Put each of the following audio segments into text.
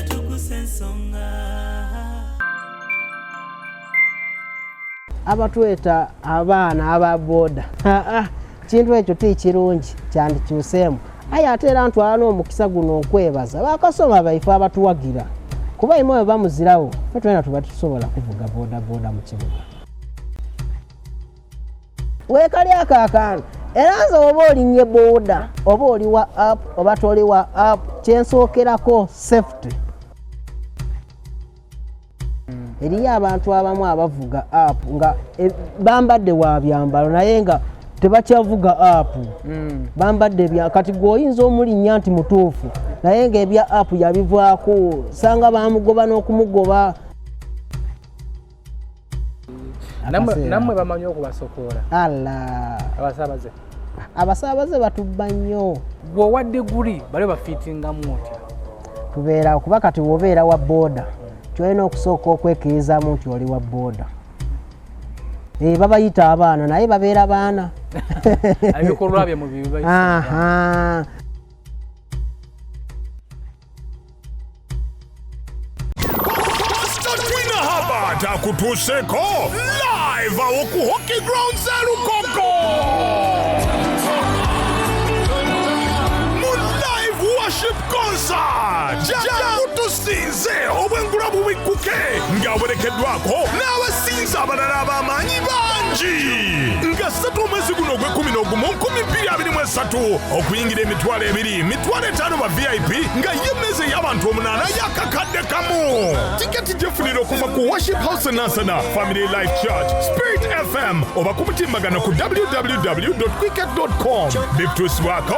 Tuggussa Enssonga. Abatweta abaana aba boda kintu ekyo tikirungi kyandikyuseemu aye ate era ntwala n'omukisa guno okwebaza bakasoma baife abatuwagira kuba imwe bamuzirawo fe twena tuba tusobola kuvuga boda mu kibuga weekali akaakaano era nze oba olinnye boda oba oli wa app oba toli wa app kyensookerako safety. Eriyo abantu abamu abavuga app nga bambadde wa byambalo naye nga tebakyavuga app bambadde bya kati gwoyinza omulinnya nti mutuufu naye nga ebya app yabivaako sanga bamugoba n'okumugoba. Namwe bamanyi okubasokoola abasaabaze batubba nnyo. Gwe Diguri bali bafiitingamu otya? Tubeera kuba kati wobeera wa boda kyolina okusooka okwekirizamu nti oli wa boda. Babayita abaana naye babeera baana. Ebikolwa bye mu bibayisa. Takutuseko live ku Hockey Ground Serukoko. Live worship concert. Jakutusinze obwengula bubikuke ngabolekeddwako n'abasinza abalala ab'amaanyi bangi nga 3 mwezi guno ogw'Okwakubiri 2023 okuyingira emitwalo 2 mitwalo 5 ba VIP nga y'emmeze y'abantu 8 yakakadde kamu. Tiketi gyefunira okuva ku Worship House Nasana, Family Life Church, Spirit FM oba ku mutimbagano ku www.quicket.com. Bikutusibwako.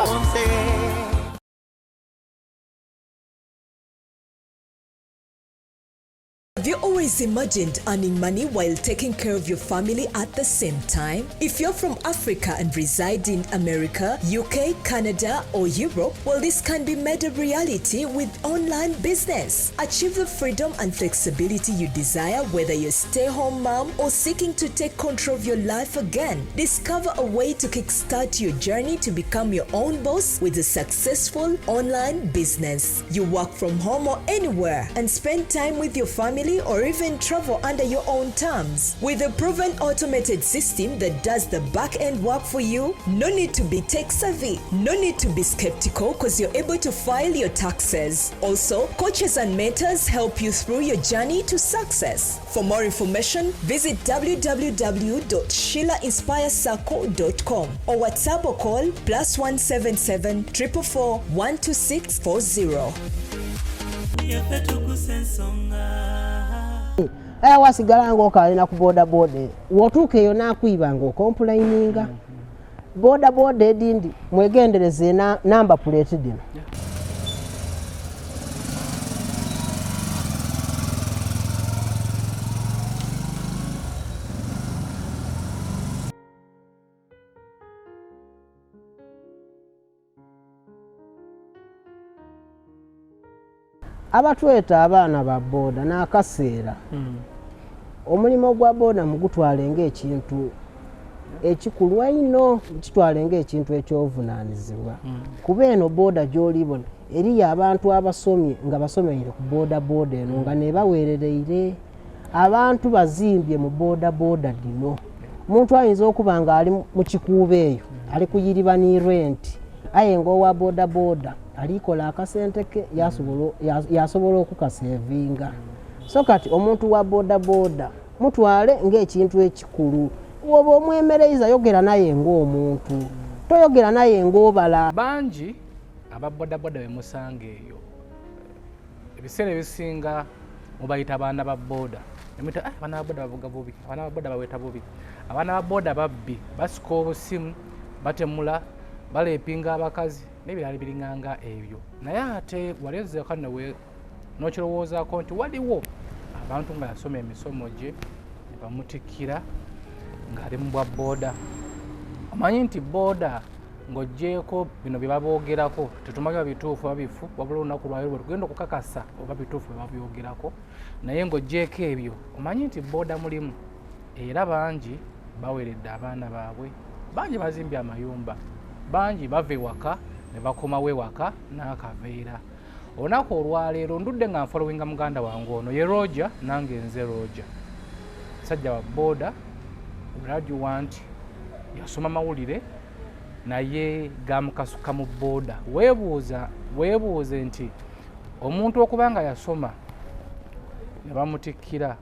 Have you always imagined earning money while taking care of your family at the same time? If you're from Africa and reside in America, UK, Canada, or Europe, well, this can be made a reality with online business. Achieve the freedom and flexibility you desire, whether you're a stay-home mom or seeking to take control of your life again. Discover a way to kickstart your journey to become your own boss with a successful online business. You work from home or anywhere and spend time with your family or even travel under your own terms. With a proven automated system that does the back-end work for you, no need to be tech savvy, no need to be skeptical because you're able to file your taxes. Also, coaches and mentors help you through your journey to success. For more information, visit www.sheilainspirecircle.com or WhatsApp or call +177 444 12640. Tuggussa Enssonga. Wasigala ng'okalina ku boda wotuuka eyo n'akwiba ng'okomplaininga. Boda edindi mwegendereze namba plate dino. Abatweta abaana ba boda n'akaseera omulimu gwa boda mugutwale ng'ekintu ekikulu ennyo, kitwale ng'ekintu ekyovunaanyizibwa kuba eno boda gy'olibona eriyo abantu abasomye nga basomere ku boda eno nga ne baweerereire abantu bazimbye mu boda dino. Omuntu ayinza okuba nga ali mu kikuubo eyo ali kuyiriba ni rent aye ng'owa boda alikola akasente ke yasobola okukasevinga. So kati omuntu wa boda mutwale ng'ekintu ekikulu. Woba omwemereza yogera naye ng'omuntu, toyogera naye ng'obala. Bangi aba boda be musanga eyo ebiseera ebisinga mubayita abaana ba boda. Emita abaana ba boda bavuga bubi, abaana ba boda baweta bubi, abaana ba boda babbi basika obusimu batemula baleepinga abakazi n'ebirala biringanga ebyo. Naye ate waleze kanawe n'okirowoozaako nti waliwo abantu nga yasoma emisomo gye ne bamutikira ng'ali mu bwa boda. Omanyi nti boda ng'oggyeko bino bye baboogerako tetumanyi bituufu babifu wabula olunaku lwaliro bwe tugenda okukakasa oba bituufu bye babyogerako, naye ng'oggyeko ebyo omanyi nti boda mulimu era bangi baweredde abaana baabwe, bangi bazimbye amayumba, bangi bava ewaka ne bakomawo ewaka n'akaveera. olunaku olwaleero ndudde nga nfollowinga muganda wange ono ye Roger nange nze Roger musajja wa boda graduate nti yasoma mawulire naye gamukasuka mu boda weebuuze nti omuntu okubanga yasoma ne bamutikkira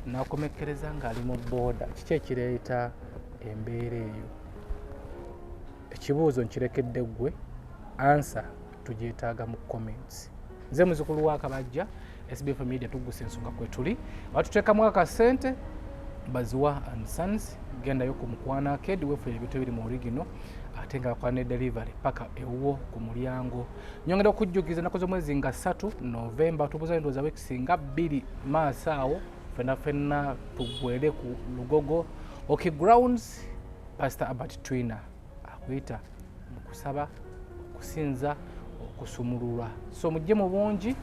n'akomekkereza ng'ali mu boda kiki ekireeta embeera eyo ekibuuzo nkirekedde ggwe ansa tugyetaaga mu comments nze muzukulu wa Kabajja SB4 Media Tuggussa Enssonga kwe tuli batuteekamu akasente Baziwa and Sons gendayo ku Mukwana Arcade weefuna ebintu ebiri mu original ate nga bakola ne delivery paka ewuwo ku mulyango nyongera okujjukiza ennaku z'omwezi nga 3 Novemba tubuza endowooza weekisi nga 2 maaso awo fenna tugwere ku Lugogo OK Grounds Pastor Albert Twina akwita mu kusaba okusinza okusumululwa so mujje mu bungi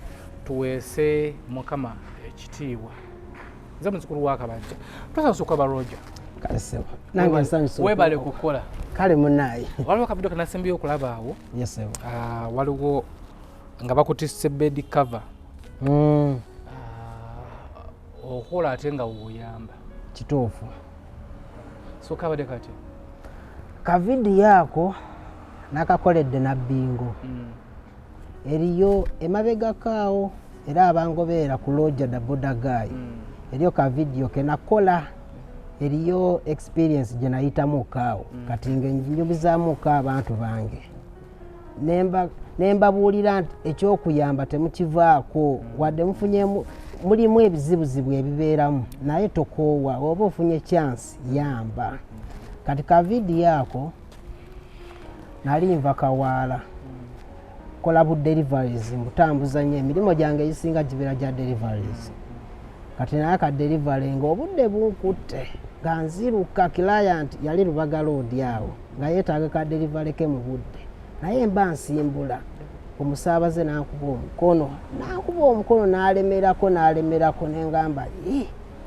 tuweese Mukama ekitiibwa nze muzukulu wa Kabajja twasasuka ba Roger kaleseba nange nsanyusa webale kukola kale munayi waliwo akavidiyo kanasembyo okulaba awo yesebo waliwo nga bakutisse bed cover okola ate nga wuyamba kituufu so kabadde kati kavidiyo ako nakakoledde na Bingo eriyo emabegakaawo era abangobeera ku Roger da Boda guy eriyo kavidiyo kenakola eriyo experience gye nayitamu kaawo kati nga njumizaamuko abantu bange nembabuulira nti ekyokuyamba temukivaako wadde mufunyemu mulimu ebizibuzibu ebibeeramu naye tokoowa oba ofunye chance yamba kati kavidiyo ako nali nva Kawaala kola bu deliveries mbutambuza nnyo emirimu gyange egisinga gibeera gya deliveries kati naye ka delivery nga obudde bunkutte nga nziruka client yali Lubaga road awo nga yeetaaga ka delivery ke mu budde naye mba nsimbula omusaabaze n'ankuba omukono n'alemerako n'engamba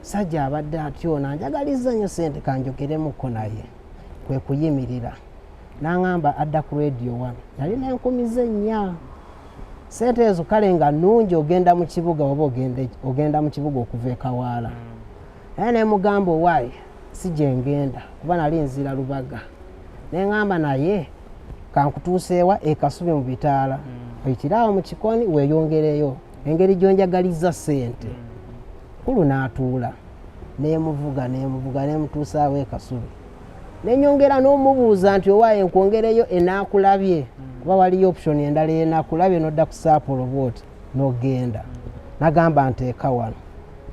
sajja abadde atyo nanjagaliza nnyo sente kanjogeremuko naye kwe kuyimirira n'angamba adda ku radio 1 yali n'enkumize nnya sente ezo kale nga nnungi ogenda mu kibuga oba ogenda mu kibuga okuva e Kawaala naye nemugamba owaayi si gye ngenda kuba nali nzira Lubaga neŋŋamba naye kankutuuseewa ekasubi mu bitaala oyitirawo mu kikoni weeyongereyo engeri gyonjagaliza sente kulu n'atuula nemuvuga nemutuusaawo ekasubi nenyongera n'omubuuza nti owaaye nkwongereyo enaakulabye kuba waliyo option endala enaakulabye nodda ku Saapolo bwoti n'ogenda nagamba nteeka wano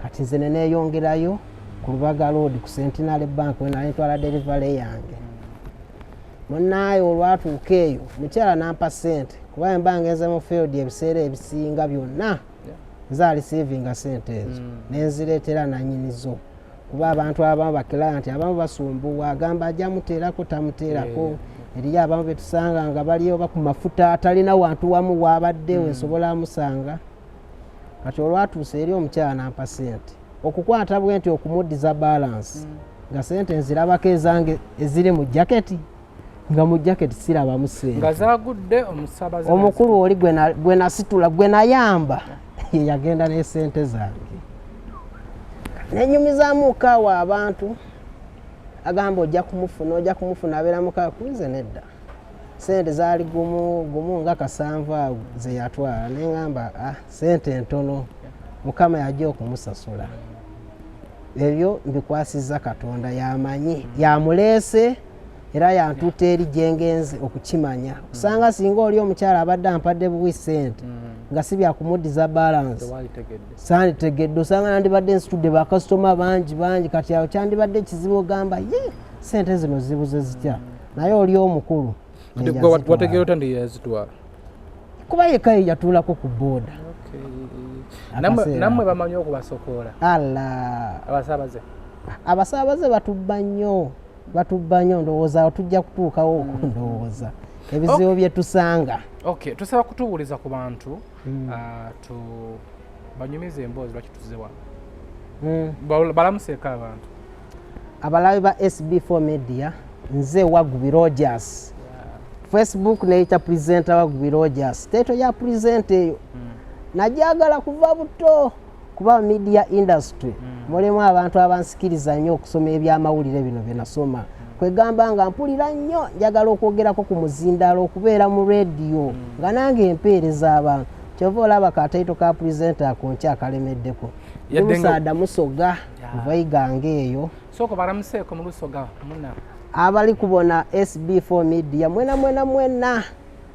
kati nze neneeyongerayo ku Lubaga road ku Centenary Bank we nali ntwala delivery yange munaaye olwatuuka eyo mukyala nampa sente kuba mba ngenze mu field ebiseera ebisinga byonna nza receiving sente ezo nenzireetera nanyinizo kuba abantu abamu bakiraya abamu basumbuwa agamba ajja muteerako tamuteerako eriyo abamu betusanga nga baliyo baku mafuta atalina wantu wamu wabaddewo nsobola amusanga kati olwatuusa eri omukyala nampa sente okukwata bwe nti okumuddiza balance nga sente nzirabako ezange eziri mu jaketi nga mu jaketi sirabamu sente nga zagudde omusaabaze omukulu oli gwe nasitula gwe nayamba yagenda n'esente zange nenyumizaamu kaawo abantu agamba ojja kumufuna abeera mukaawa kunze nedda sente zaali gumu nga 7 ze yatwala neŋŋamba sente ntono Mukama yajja okumusasula ebyo mbikwasizza Katonda yamanyi yamuleese era yantuuta eri gyengenze okukimanya kusanga singa oli omukyala abadde ampadde buwi sente nga si byakumuddiza balance sanditegedde osanga nandibadde nsitudde bakasitoma bangi kati awo kyandibadde ekizibu ogamba sente zino zibuze zitya naye oli omukulu wategeera ota ndi yazitwala kuba yekka yatuulako ku boda nammwe bamanyi okubasokoola abasaabaze batubba nnyo ndowooza tujja kutuukawo okundowooza ebizibu bye tusanga tusaba kutubuuliza ku bantu banyumiza emboozi lwaki tuze wano balamuseeko abantu abalabi ba SB4 Media nze Wagubi Rogers Facebook neyita presenter Wagubi Rogers teto ya present eyo najagala kuva buto kuba media industry mulimu abantu abansikiriza nnyo okusoma ebyamawulire bino bye nasoma kwegamba nga mpulira nnyo njagala okwogerako ku muzindaalo okubeera mu radio nga nange empeereza abantu kyova olaba kataito ka presenter akonki akalemeddeko musaada musoga vaigange eyo soko baramuseeko mu lusoga muna abali kubona SB4 Media mwena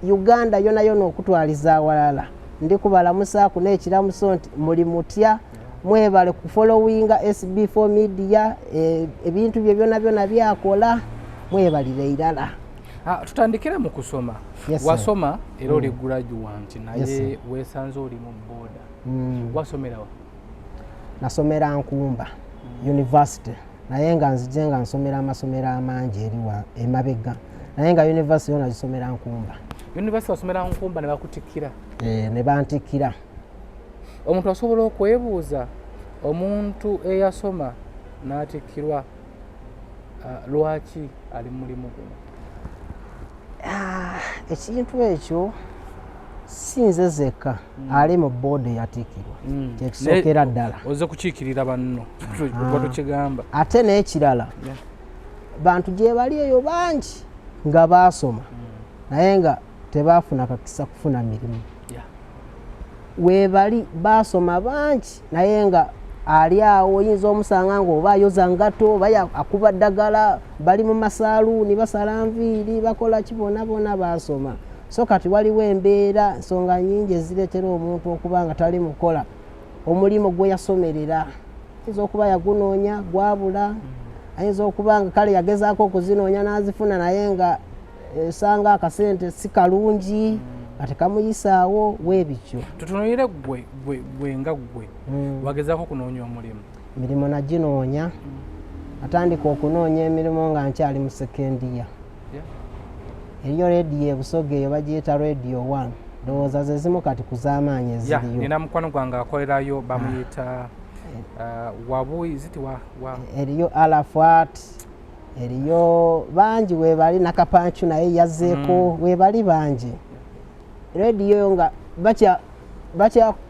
Uganda yona okutwaliza awalala ndi kubalamusaako n'ekiramuso nti muli mutya mwebale ku followinga SB4 Media ebintu bye byona byakola mwebalire irala. Tutandikira mu kusoma. Wasoma era oli graduate naye wesanze oli mu Boda. Wasomera wa? Nasomera Nkumba University naye nga nzije nga nsomera amasomero amangi eriwa emabega naye nga university yona gisomera Nkumba. University wasomera Nkumba ne bakutikira? Ne bantikira. Omuntu asobola okwebuuza omuntu eyasoma n'atikkirwa lwaki ali mulimu guno? Ekintu ekyo sinze zeka ali mu board yatikkirwa kyekisokera ddala oze kukiikirira banno batukigamba ate n'ekirala bantu gye bali eyo bangi nga baasoma naye nga tebaafuna kakisa kufuna mirimu webali basoma bangi naye nga ali awo oyinza omusanga nga oba ayoza ngato oba akuba ddagala bali mu masaaluuni basala nviiri bakola kibonabona basoma so kati waliwo embeera nsonga nyingi ezireetera omuntu okuba nga tali mukola omulimu gwe yasomerera ayinza okuba yagunoonya gwabula ayinza okuba nga kale yagezaako okuzinoonya n'azifuna naye nga esanga akasente si kalungi atekamuyisaawo webityo. Tutunuulire gwe nga gwe wagezaako okunoonya omulimu? Mirimu naginoonya atandika okunoonya emirimu nga nkyali mu sekendiya. Eriyo rediyo ebusoga eyo bagiyita Radio 1 ndowooza ze zimu kati ku z'amaanyi eziriyo. Nina mukwano gwange akolerayo bamuyita wabuyi ziti eriyo Alafat eriyo bangi webali nakapancu naye yazzeeko webali bangi. Radio nga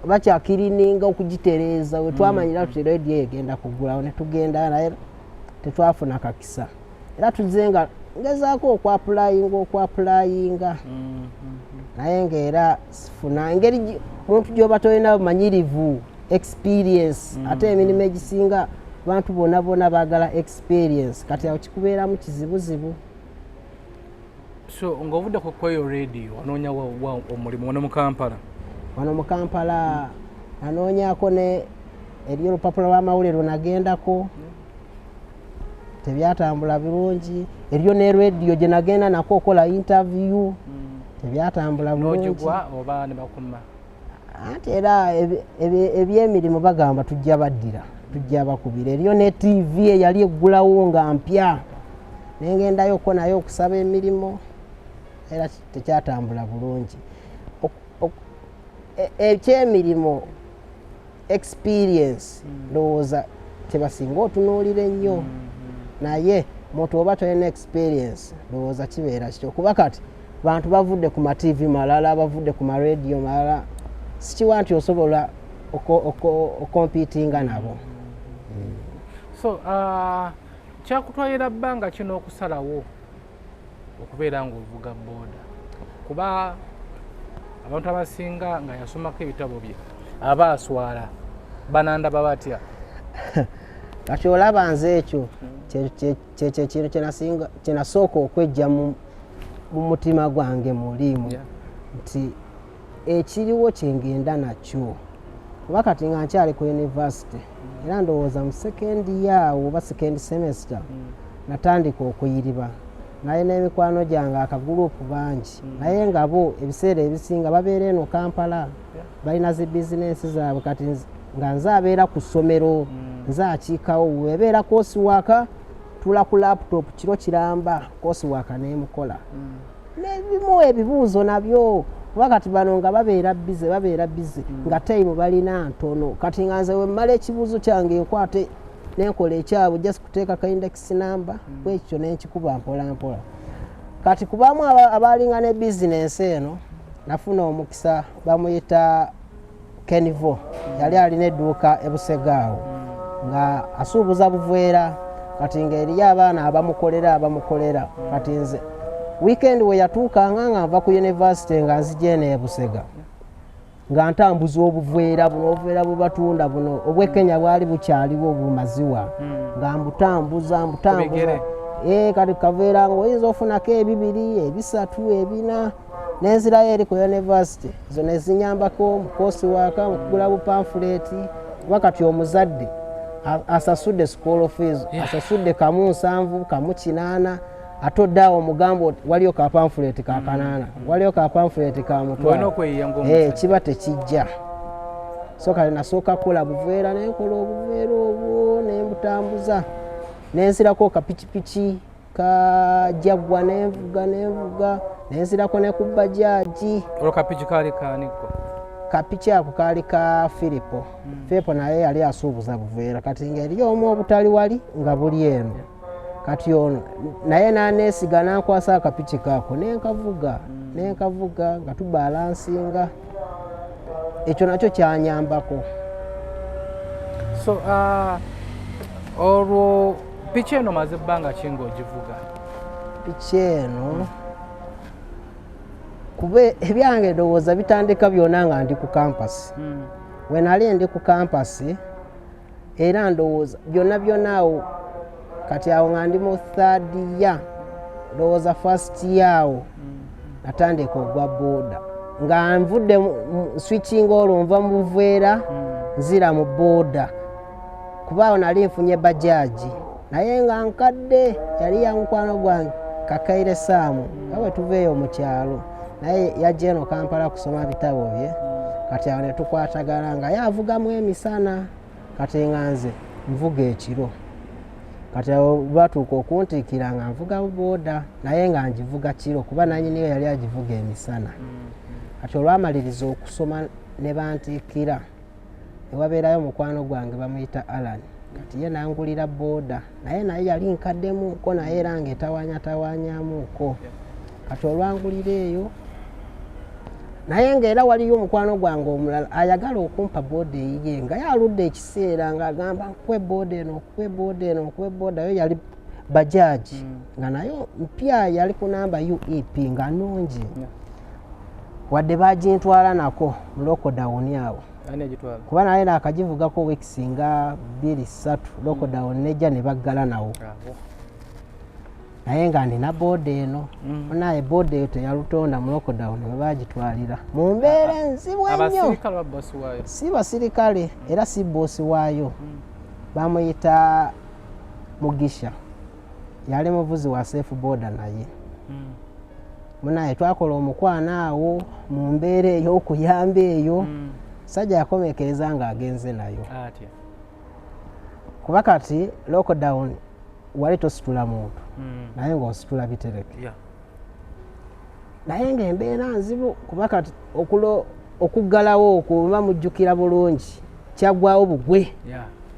bakyakirininga okugitereeza wetwamanyira tuti radio egenda kugulawo netugenda naye tetwafuna kakisa era tuzze nga ngezaako okwapulayinga naye ngaera sifuna engeri muntu gyoba tolina bumanyirivu experience ate emirimu egisinga abantu bonna baagala experience kati awo kikubeeramu kizibuzibu. So ng'ovudde ku kweyo radio anoonya wa omulimu wano mu Kampala? Wano mu Kampala anoonyako ne eriyo olupapula lw'amawulire lunagendako tebyatambula birungi eriyo ne radio gye nagenda nako okola interview tebyatambula bulungi. N'ogigwa oba ne bakuma? Ate era ebyemirimu bagamba tujja baddira tujja bakubira eriyo ne TV eyali eggulawo nga mpya nengendayo ko nayo okusaba emirimu era tekyatambula bulungi. Ekyemirimu experience ndowooza tebasinga otunuulira ennyo naye muntu oba tolina experience ndowooza kibeera kityo kuba kati bantu bavudde ku ma TV malala bavudde ku ma radio malala sikiwa nti osobola okompitinga nabo. So kyakutwalira bbanga kino okusalawo okubeera ng'ovuga boda kuba abantu abasinga nga yasomako ebitabo bye aba aswala banandaba batya? Kati olaba nze ekyo kyekyo ekintu kyenasooka okwejja mu mutima gwange mulimu nti ekiriwo kyengenda nakyo kuba kati nga nkyali ku university era ndowooza mu second year oba second semester natandika okuyiriba naye n'emikwano gyange akagurupu bangi naye nga bo ebiseera ebisinga babeera eno Kampala balina zi bizinensi zaabwe kati nga nze abeera ku ssomero nze akiikawo webeera koosi waaka tula ku laptop kiro kiramba koosi waaka nemukola n'ebimu ebibuuzo nabyo kuba kati bano nga babeera bize nga time balina ntono kati nga nze wemmala ekibuuzo kyange nkwate nenkola ekyabwe just kuteeka ka index number bwekyo nenkikuba mpola kati kubamu abalinga ne business eno nafuna omukisa bamuyita Kenivo yali alina edduuka e Busegaawo nga asuubuza buveera kati ng'eriyo abaana abamukolera kati nze weekend we yatuukanga nga nva ku university nga nzija eno e Busega nga ntambuza obuveera bwe batunda buno obw'Ekenya bwali bukyaliwo bumaziwa nga mbutambuza kati kaveera ng'oyinza ofunako ebibiri ebisatu ebina nenzirayo eri ku university zo nezinyambako mu koosi waaka mu kugula bupamfuleti kuba kati omuzadde asasudde school fees asasudde kamu 7 kamu 8 atoddawo omugambo waliyo ka pamfuleti ka 8 waliyo ka pamfuleti ka mutwalo kiba tekijja so kale nasooka kukola buveera nenkola obuveera obwo nembutambuza nensirako kapikipiki ka Jaguar nenvuga nensirako ne ku bajaji olukapiki kali kaniko kapiki ako kali ka Filipo naye yali asuubuza buveera kati ng'eriyo omu obutali wali nga buli eno kati ono naye naneesiga nankwasa akapiki kaako nenkavuga nga tubalansinga ekyo nakyo kyanyambako so olwo piki eno maze ebbanga ki ng'ogivuga piki eno kuba ebyange ndowooza bitandika byonna nga ndi ku kampasi we nali ndi ku kampasi era ndowooza byonna awo kati awo nga ndi mu 3rd year ndowooza 1st year awo natandika ogwa boda nga nvudde switching olwo nva mu buveera nzira mu boda kuba awo nali nfunye bajaji naye nga nkadde yali ya mukwano gwange Kakaire Saamu awe tuveeyo mu kyalo naye yajja eno Kampala kusoma bitabo bye kati awo ne tukwatagana nga yavugamu emisana kati nga nze nvuga ekiro kati awo batuuka okuntiikira nga nvuga boda naye nga ngivuga kiro kuba nanyiniyo yali agivuga emisana kati olwamaliriza okusoma ne bantiikira ewabeerayo mukwano gwange bamuyita Alan kati ye nangulira boda naye yali nkaddemuko naye era ng'etawanyamuuko kati olwangulira eyo naye ng'era waliyo omukwano gwange omulala ayagala okumpa boda eyiye nga yaludde ekiseera ng'agamba nkuwe boda yo yali bajaji nga nayo mpya yali ku namba UEP nga nnungi wadde bagintwala nako mu lockdown awo kuba naye nakagivugako weeks nga 2-3 lockdown nejja ne baggala nawo naye nga nina boda eno naye boda eyo teyalutonda mu lockdown we bagitwalira mu mbeera enzibu ennyo si basirikale era si boosi waayo bamuyita Mugisha yali muvuzi wa safe boda naye munaye twakola omukwana awo mu mbeera ey'okuyamba eyo sajja yakomekereza nga agenze nayo kuba kati lockdown wali tositula muntu naye ng'ositula bitereke naye ng'embeera nzibu kuba kati okuggalawo okuba mujjukira bulungi kyaggwawo bugwe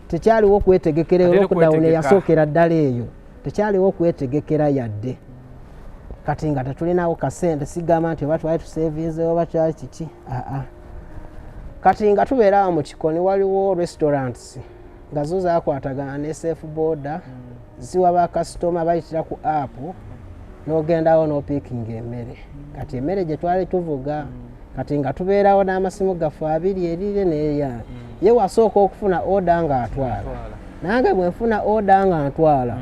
tekyaliwo okwetegekera lockdown eyasookera ddala eyo tekyaliwo okwetegekera yadde kati nga tetulinawo kasente sigamba nti oba twali tusevinzewo oba kyali kiki kati nga tubeerawo mu kikoni waliwo restaurants nga zo zakwatagana ne safe boda ziwa bakasitoma bayitira ku app n'ogendawo n'opikinga emmere kati emmere gye twali tuvuga kati nga tubeerawo n'amasimu gaffe 2 erire n'eyange ye wasooka okufuna oda nga atwala nange bwe nfuna oda nga ntwala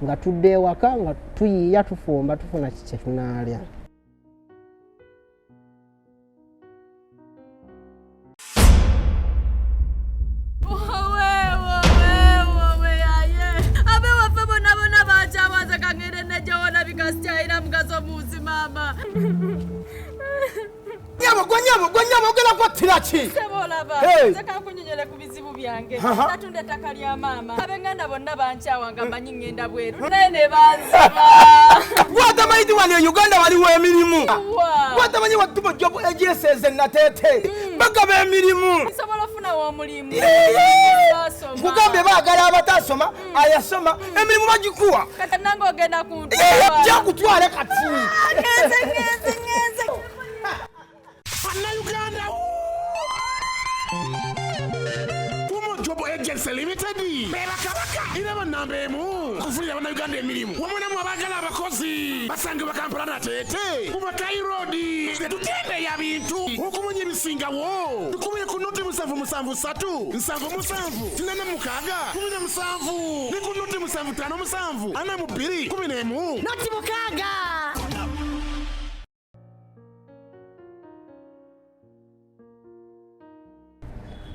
nga tudde ewaka nga tuyiiya tufumba tufuna kikye tunaalya Gwanyama ogenda kwattira ki? Sebolaba, nzeka nkunyonyole ku bizibu byange. Natunda ettaka lya maama. Abenganda bonna bankyawa nga mmanyi ngenda bweru. Naye ne banziba. Gwatamanyi wano e Uganda waliwo emirimu. Gwatamanyi wattuba jobu egyeseze nateete. Bagaba emirimu. Nsobola ofuna omulimu. Nkugambye baagala abatasoma, ayasoma, emirimu bagikuwa. Kati nange ogenda kuntwala. Gyakutwale kati. Ngeze. Uganda. Agency Limited beba kabaka iraba namba emu kufulira bana Uganda emirimu wamuna mu abagala abakozi basange bakampala na tete ku Matai Road tetutende ya bintu okumunya ebisingawo tukumye ku noti 773 7 tinana mukaga 17 ne ku noti 757 ana mu 2 11 noti mukaga.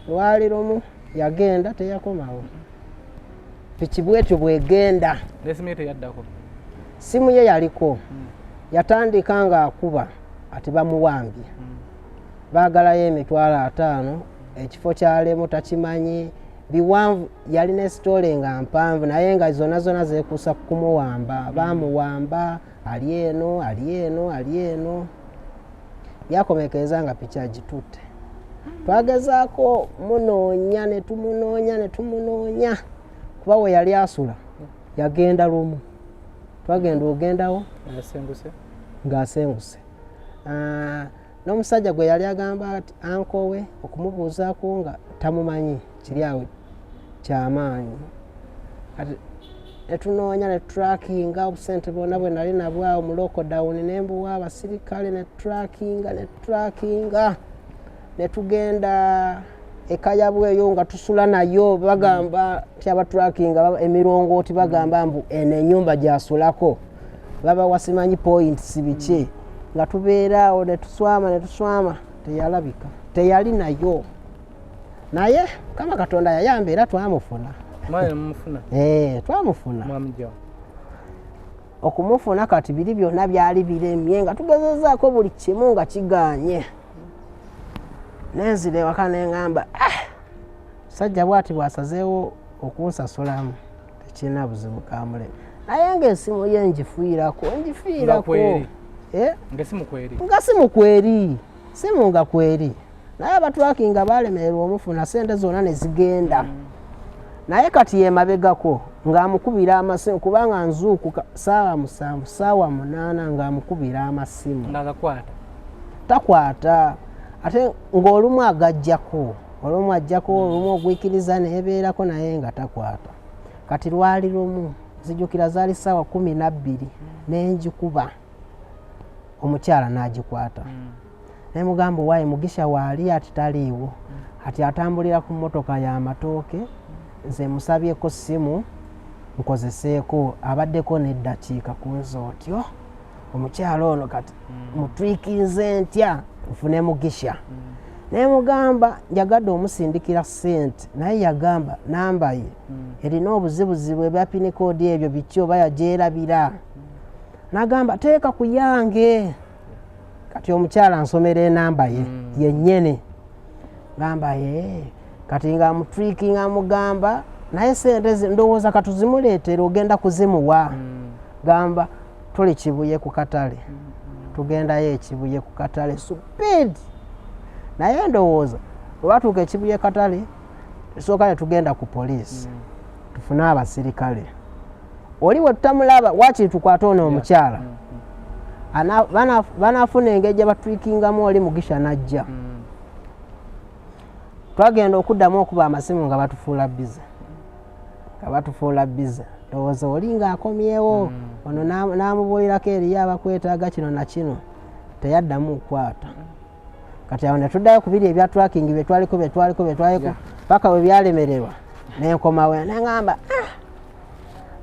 Waliromu yagenda teyakomawo piki bwetyo bwegenda lesimete yaddako simu ye yaliko yatandika nga akuba ati bamuwambye baagalayo emitwalo 5 ekifo kyalemu takimanyi biwanvu yalina esitole nga mpanvu naye nga zona zeekuusa kumuwamba bamuwamba ali eno yakomekeza nga piki agitutte twagezaako munoonya ne tumunoonya kuba we yali asula yagenda lumu twagenda ogendawo ng'asenguse n'omusajja gwe yali agamba ati ankowe okumubuuzaako nga tamumanyi kiri awo kyamaanyi kati netunoonya ne trackinga obusente bwonna bwe nali nabwawo mu lockdown nembuwa abasirikale ne trackinga netugenda ekayabweyo nga tusula nayo bagamba tyaba trackinga emirongooti bagamba mbu eno ennyumba gyasulako baba wasimanyi points biki nga tubeeraawo netuswama teyalabika teyali nayo naye kama Katonda yayamba era twamufuna twamufuna okumufuna kati biri byonna byali biremye nga tugezezaako buli kimu nga kiganye nenzire waka nengamba sajja bwati bwasazeewo okunsasulamu tekirina buzibu kamule naye ng'esimu ye ngifiirako nga simukweri simu nga kweri naye abatwakinga balemererwa omufuna sente zonna ne zigenda naye kati yemabegako ng'amukubira amasimu kubanga nzuukuka saawa 7 saawa 8 ng'amukubira amasimu takwata ate ng'olumu agajjako olumu ogwikiriza neyebeerako naye nga takwata kati lwali lumu zijjukira zaali saawa 12 nenjikuba omukyala n'agikwata nemugamba waayi Mugisha waali ati taliiwo ati atambulira ku mmotoka y'amatooke nze musabyeko simu nkozeseeko abaddeko n'eddakiika kunza otyo omukyala ono kati mutwikinze ntya nfune Mugisha nemugamba njagadde omusindikira sente naye yagamba namba ye erina obuzibuzibu ebya pinikoodi ebyo biki oba yagyerabira nagamba teeka ku yange kati omukyala nsomera enamba ye yennyene gamba ye kati nga mutwikinga mugamba naye sente ndowooza katuzimuleetera ogenda kuzimuwa gamba tuli Kibuye ku katale tugendayo ekibuye ku katale speed naye ndowooza olwatuuka ekibuye katale esooka ne tugenda ku poliisi tufune abasirikale oli we tutamulaba wakiri tukwate ono omukyala banaafuna engeri gye batwikingamu oli Mugisha najja twagenda okuddamu okuba amasimu nga batufuula bize ndowooza oli ng'akomyewo ono n'amubuulirako eriyo abakwetaaga kino na kino teyaddamu okukwata kati awo ne tuddayo ku biri ebya tracking byetwaliko paka bwe byalemererwa nenkomawe neŋŋamba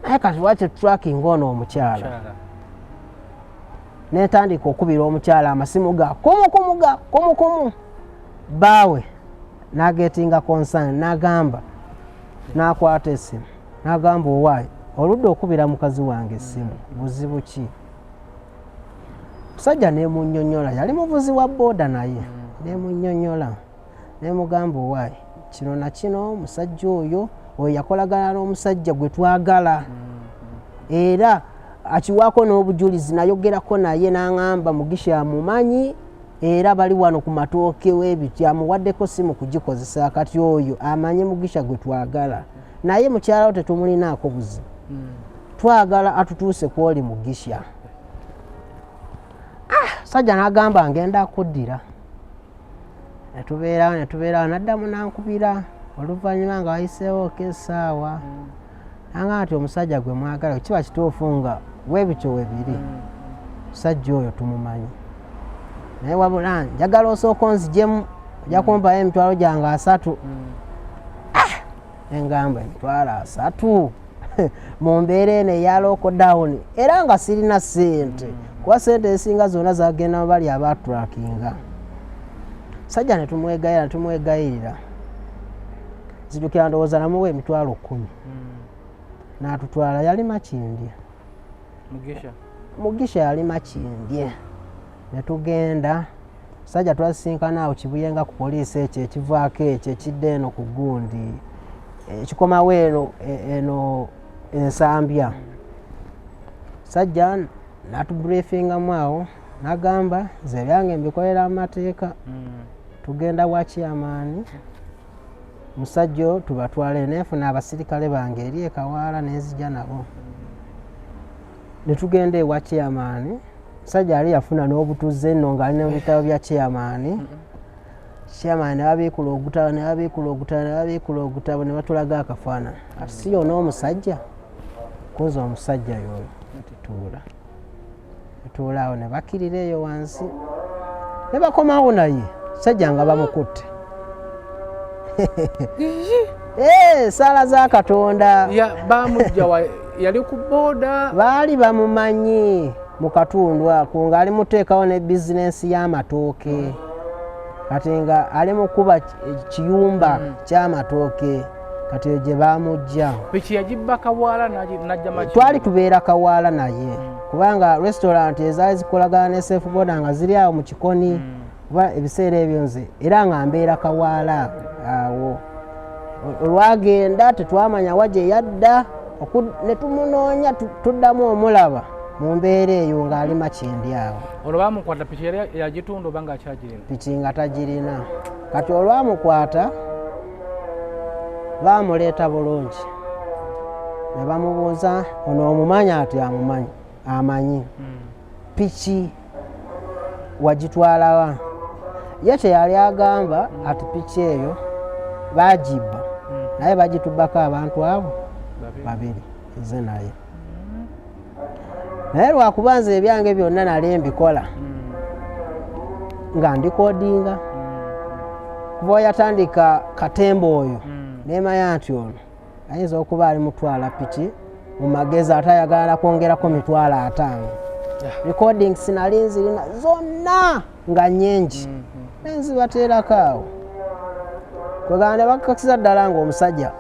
naye kati lwaki tracking ono omukyala netandika okubira omukyala amasimu ga kumukumu baawe nagetinga concern nagamba nakwata esimu nagamba owaayi oludde okubira mukazi wange esimu buzibu ki musajja nemunnyonnyola yali muvuzi wa boda naye nemunnyonnyola nemugamba owaayi kino na kino musajja oyo yakolagana n'omusajja gwe twagala era akiwaako n'obujulizi nayogerako naye n'aŋŋamba Mugisha amumanyi era bali wano ku matooke w'ebiti amuwaddeko simu kugikozesa kati oyo amanyi Mugisha gwe twagala naye mukyalawo tetumulinaako buzibu twagala atutuuse kwoli Mugisha sajja n'agamba ngenda akuddira netubeerawo naddamu nankubira oluvannyuma nga wayiseewo kesaawa nanga ati omusajja gwe mwagala kiba kituufu nga webityo webiri musajja oyo tumumanyi naye wabula njagala osooka onzijemu ojja kumpayo emitwalo gyange 3 engamba emitwalo 3 mu mbeera eno eya lockdown era nga sirina ssente kuba ssente ezisinga zonna zagenda mu bali abatulakinga sajja ne tumwegayirira zijukira ndowooza namuwa emitwalo 10 n'atutwala yali makindye mugisha yali makindye ne tugenda sajja twasisinkana awo kibuyenga ku poliisi ekyo ekivaako ekyo ekidde eno ku gundi ekikomawo eno ensambya sajja n'atubriefingamu awo n'agamba nze ebyange mbikolera amateeka tugenda wa chairman musajja tubatwale neefuna abasirikale bange eri ekawaala nenzija nabo ne tugenda ewa chairman musajja ali yafuna n'obutuze nno ng'ali n'ebitabo bya chairman nebabiikula ogutabo ne batulaga akafaanana ati si yona omusajja kuza omusajja yoyo tutuula awo ne bakkirira eyo wansi ne bakomawo naye sajja nga bamukutte saala za Katonda yali ku boda baali bamumanyi mu katundu ako ng'ali muteekawo ne bizinensi y'amatooke kati nga ali mukuba kiyumba ky'amatooke kati eyo gye bamujja piki yagibba Kawaala najja Makindye twali tubeera Kawaala naye kubanga restaurant ezaali zikolagana ne SB4 nga ziri awo mu kikoni kuba ebiseera ebyo nze era nga mbeera Kawaala awo olwagenda tetwamanya waje yadda ne tumunoonya tuddamu omulaba mu mbeera eyo ng'ali Makindye awo olwo bamukwata piki yali yagitunda oba ng'akyagirina piki nga tagirina kati olwamukwata bamuleeta bulungi ne bamubuuza ono omumanyi ati amanyi piki wagitwalawa ye kyeyali agamba ati piki eyo bagibba naye bagitubbako abantu abo 2 nze naye naye lwakuba nze ebyange byonna nali mbikola nga ndikodinga kuba oyatandika Katembo oyo nemanya nti ono ayinza okuba ali mutwala piki mu magezi ate ayagala kwongerako 5 recordings nali nzirina zonna nga nnyingi nenzibateerako awo kwegana ne bakakasiza ddala nga omusajja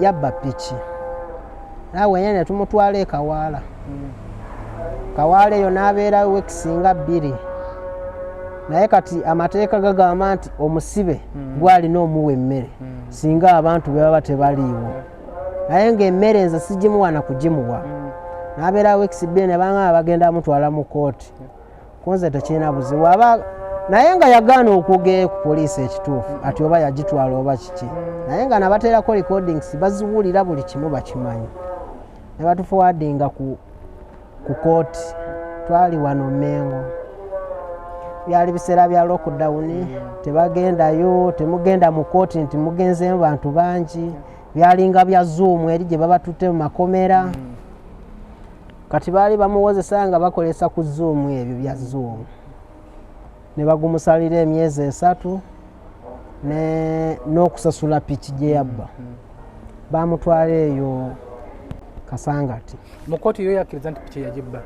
yabba piki naawe nyene tumutwala ekawaala Kawaala eyo n'abeerawo wekisinga 2 naye kati amateeka gagamba nti omusibe gwalina omuwa emmere singa abantu be baba tebaliiwo naye ng'emmere nze sigimuwa na kugimuwa n'abeerawo wekisi 2 ne bangamba bagenda mutwala mu kooti kunze tekirina buzibu naye nga yagaana okugera ku poliisi ekituufu ati oba yagitwala oba kiki naye nga nabateerako recordings baziwulira buli kimu bakimanyi ne batufuwadinga ku kooti twali wano Mengo byali biseera bya lockdown tebagendayo temugenda mu kooti nti mugenzeemu bantu bangi byalinga bya Zoom eri gye baba tutte mu makomera kati baali bamuwozesa nga bakolesa ku Zoom ebyo bya Zoom ne bagumusalira emyezi 3 n'okusasula piki gye yabba bamutwala eyo Kasangati mu kooti yo yakkiriza nti piki yagibba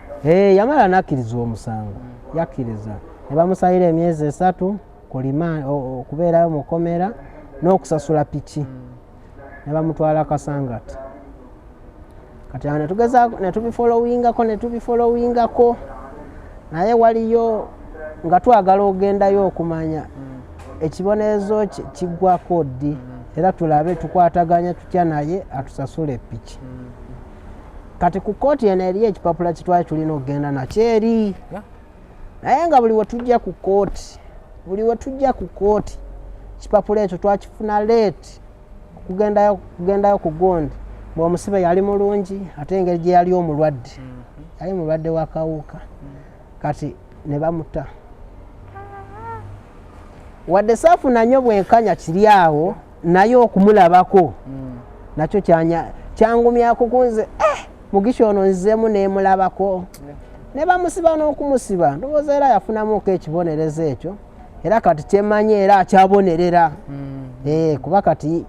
yamala nakkiriza omusango yakkiriza ne bamusalira emyezi 3 kulima okubeerayo mu komera n'okusasula piki ne bamutwala Kasangati kati awo ne tubifollowingako naye waliyo nga twagala ogendayo okumanya ekibonerezo kiggwako ddi era tulabe tukwataganya tutya naye atusasule piki kati ku kooti eno eriyo ekipapula kitwali tulina okugenda nakyo eri naye nga buli we tujja ku kooti ekipapula ekyo twakifuna leeti kugendayo ku gondi bw'omusibe yali mulungi ate engeri gye yali omulwadde yali mulwadde w'akawuka kati ne bamuta wadde saafuna nnyo bwenkanya kiri awo naye okumulabako nakyo kyangumyako kunze mugisha ono nzemu nemulabako ne bamusiba n'okumusiba ndowooza era yafunamuko ekibonerezo ekyo era kati kyemanye era akyabonerera kuba kati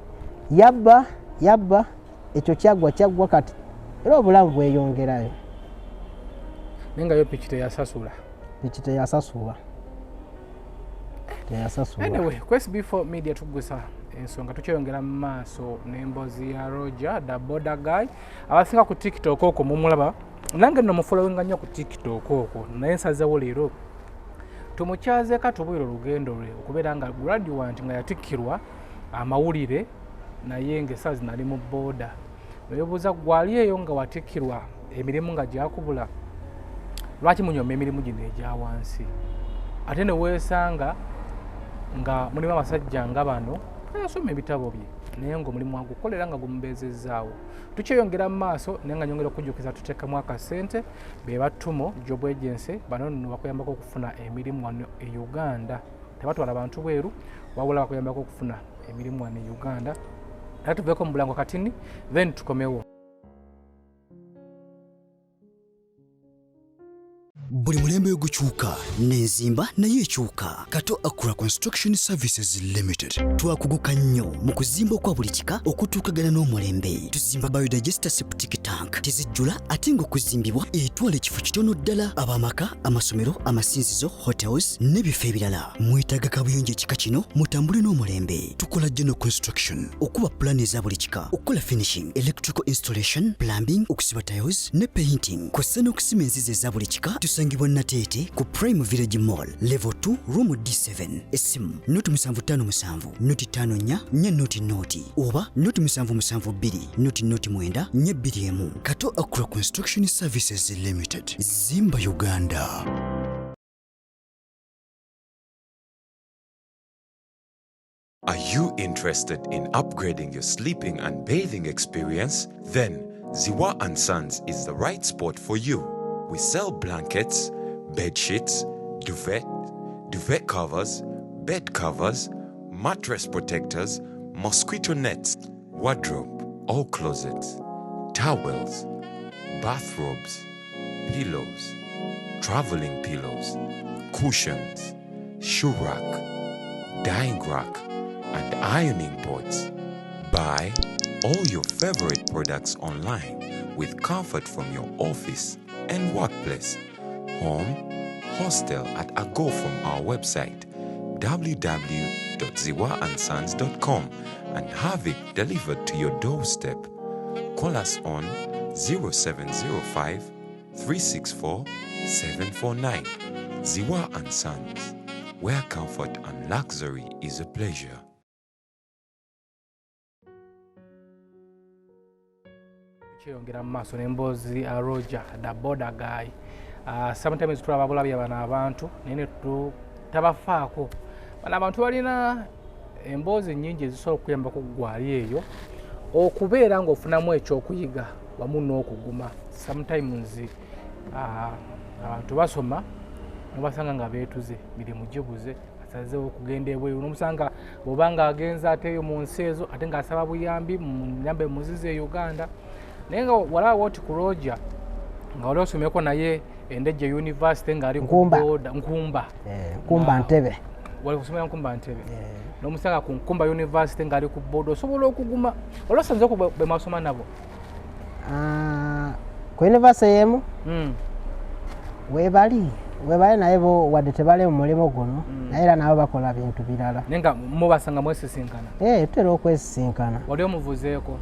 yabba ekyo kyaggwa kati era obulamu bweyongerayo nenga yo piki teyasasula anyway ku SB4 Media Tuggussa Enssonga tukyeyongera mu maaso n'emboozi ya Roger the Boda guy abasinga ku TikTok okwo mumulaba nange nno mufolowinga nnyo ku TikTok okwo naye nsazeewo leero tumukyaze katubwira olugendo lwe okubeera nga graduate nga yatikkirwa amawulire naye ng'essaawa zino ali mu Boda weebuuza gwali eyo nga watikkirwa emirimu nga gyakubula lwaki munyoma emirimu gino egya wansi ate ne weesanga nga mulimu abasajja nga bano ayasoma ebitabo bye naye ng'omulimu agukolera nga gumubeezezzaawo tukyeyongera mu maaso naye nga nyongera okujjukiza tuteekamu akasente be battumo job agency bano nno bakuyambako okufuna emirimu wano e Uganda tebatwala bantu bweru wabula bakuyambako okufuna emirimu wano e Uganda era tuveeko mu bulango katini then tukomewo. Buli mulembe gukyuka n'enzimba nayo ekyuka. Kato Akura Construction Services Limited twakuguka nnyo mu kuzimba kwa buli kika okutuukagana n'omulembe. Tuzimba biodigester septic tank tezijjula ate ng'okuzimbibwa etwala ekifo kitono ddala ab'amaka, amasomero, amasinzizo, hotels n'ebifo ebirala. Mwetaaga kabuyonjo ekika kino mutambule n'omulembe. Tukola general construction okuba plan eza buli kika, okukola finishing, electrical installation, plumbing, okusiba tiles ne painting kw'ossa n'okusima enzizi eza buli kika. Tusangibwa Natete ku Prime Village Mall Level 2 Room D7 esimu noti 757 noti 54 noti oba noti 772 noti 9 2 Kato Akura Construction Services Limited Zimba Uganda. Are you interested in upgrading your sleeping and bathing experience? Then Ziwa & Sons is the right spot for you. We sell blankets, bed sheets, duvet covers, bed covers, mattress protectors, mosquito nets, wardrobe, all closets, towels, bathrobes, pillows, traveling pillows, cushions, shoe rack, dyeing rack, and ironing boards. Buy all your favorite products online with comfort from your office and workplace, home, hostel at a go from our website www.ziwaansons.com and have it delivered to your doorstep. Call us on 0705 364 749. Ziwa & Sons, where comfort and luxury is a pleasure. Kyeyongera mu maaso n'emboozi Roger the Boda guy. Sometimes tulaba bulabi abana abantu naye tabafaako. Bano abantu balina emboozi nnyingi ezisobola okuyambako gwali eyo okubeera ng'ofunamu ekyokuyiga wamu n'okuguma. Sometimes abantu basoma nobasanga nga beetuze mirimu gibuze asazeewo okugenda ebweru n'omusanga bw'obanga agenza ateeyo mu nsi ezo ate ng'asaba buyambi muyambe muzize e Uganda. Naye nga walaba oti ku Roger nga wali osomyeko naye Endejje University ng'ali ku Boda Nkumba Ntebe wali kusomera Nkumba Ntebe n'omusanga ku Nkumba University ng'ali ku Boda osobola okuguma olwasanzeko be masoma nabo ku University yemu webali naye bo wadde tebali mu mulimu guno naye era nabo bakola bintu birala naye nga mubasanga mwesisinkana tutera okwesisinkana wali omuvuzeeko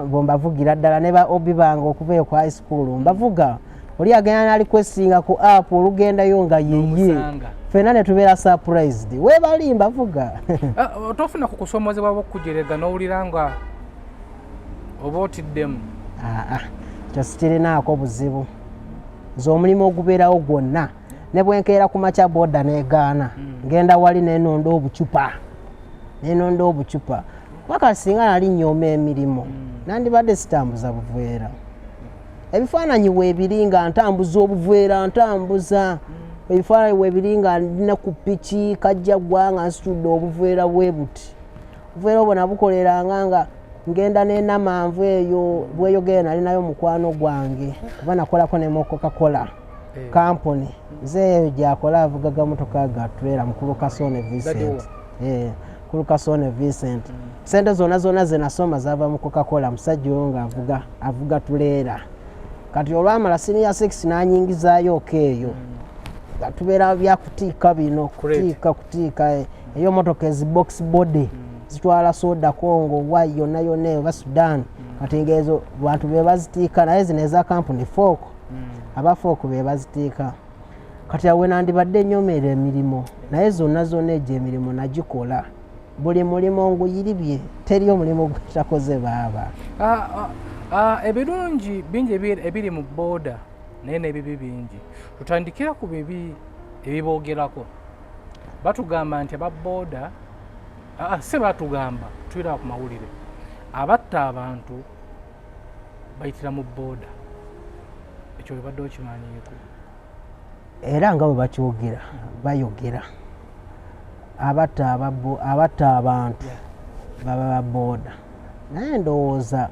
bo mbavugira ddala ne ba obi bange okuva ku high school mbavuga oli agenda nali kwesinga ku app olugendayo nga yeye fena ne tubeera surprised webali mbavuga tofuna ku kusomozebwa bw'okujerega n'owulira nga oba otiddemu kyo sikirinaako buzibu nze omulimu ogubeerawo gwonna ne bwenkeera ku makya Boda negaana ngenda wali nenonda obucupa waka singa nali nyooma emirimu nandibadde sitambuza buveera ebifaananyi weebiringa ntambuza obuveera ntambuza ebifaananyi weebiringa ndina ku piki kajja gwanga nsitudde obuveera bwe buti Vero bona bukoleranga nga ngenda nena manvu eyo bweyo gena ali nayo mukwano gwange bana kola ko ne Coca-Cola company ze jakola avugaga motoka ga trailer mukulu Kasone Vincent kulu Kasone Vincent sente zona zinasoma zava mu Coca-Cola musajjo nga avuga trailer kati olwamala senior 6 nanyingizayo keyo gatubera bya kutika bino kutika eyo motoka ezi box body zitwala soda Kongo wayo nayo ne ba Sudan kati ngezo bantu be bazitika naye zineza company folk aba folk be bazitika kati awe nandibadde nyomere Emirimu naye zona eje Emirimu nagikola buli mulimo nguyiribye teri omulimo gwetakoze baba ebirungi bingi ebiri mu Boda naye n'ebibi bingi tutandikira ku bibi ebibogerako batugamba nti aba Boda se batugamba twira ku mawulire abatta abantu bayitira mu Boda ekyo bibadde okimanyiiko era nga bwe bakyogera bayogera abatta abantu baba ba Boda naye ndowooza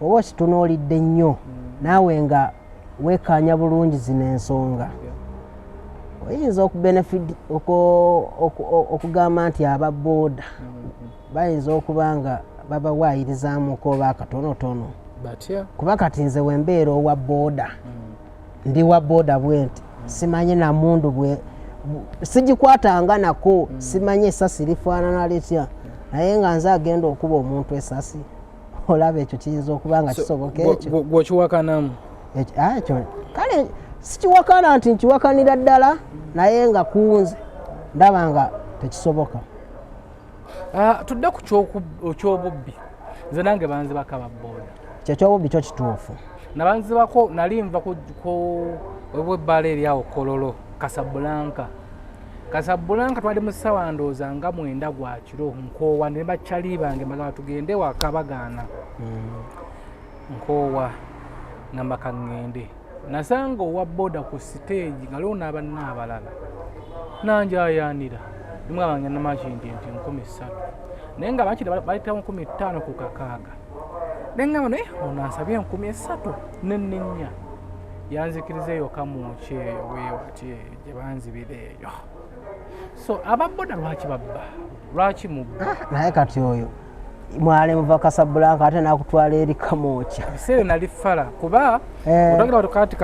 oba okitunuulidde nnyo naawe nga weekanya bulungi zino ensonga oyinza okubenefit okugamba nti aba Boda bayinza okuba nga babawaayirizamuko oba akatonotono kuba kati nze wembeera owa Boda ndi wa Boda bwenti simanyi na mundu bwe sigikwatanga nako simanyi esasi lifaanana litya naye nga nze agenda okuba omuntu esasi olaba ekyo kiyinza okuba nga kisoboka ekyo gwokiwakanamu ekyo kale sikiwakana nti nkiwakanira ddala naye nga kunze ndaba nga tekisoboka tudde ku kyobubbi nze nange banzibako aba Boda kyekyobubbi kyo kituufu nabanzibako nali nva webwebbala eri awo Kololo Casablanca twali mu ssaawa ndowooza nga 9 gwa kiro nkoowa ne bakyali bange mbagamba tugende waka bagaana nkoowa ngamba kaŋŋende nasanga owa Boda ku stage nga lwo n'abanna abalala nanjayaanira limwe abange namakindi nti 13 naye nga bakiri bayitamu 15 ku kakaaga nengamba naye ono asabye 13 n'ennya yanzikiriza eyo kamuki eyo weewati gye banzibira eyo so aba Boda lwaki babba lwaki mubba naye kati oyo mwale muva Casablanca ate nakutwala eri kamocha biseera nali fala kuba otagera wakati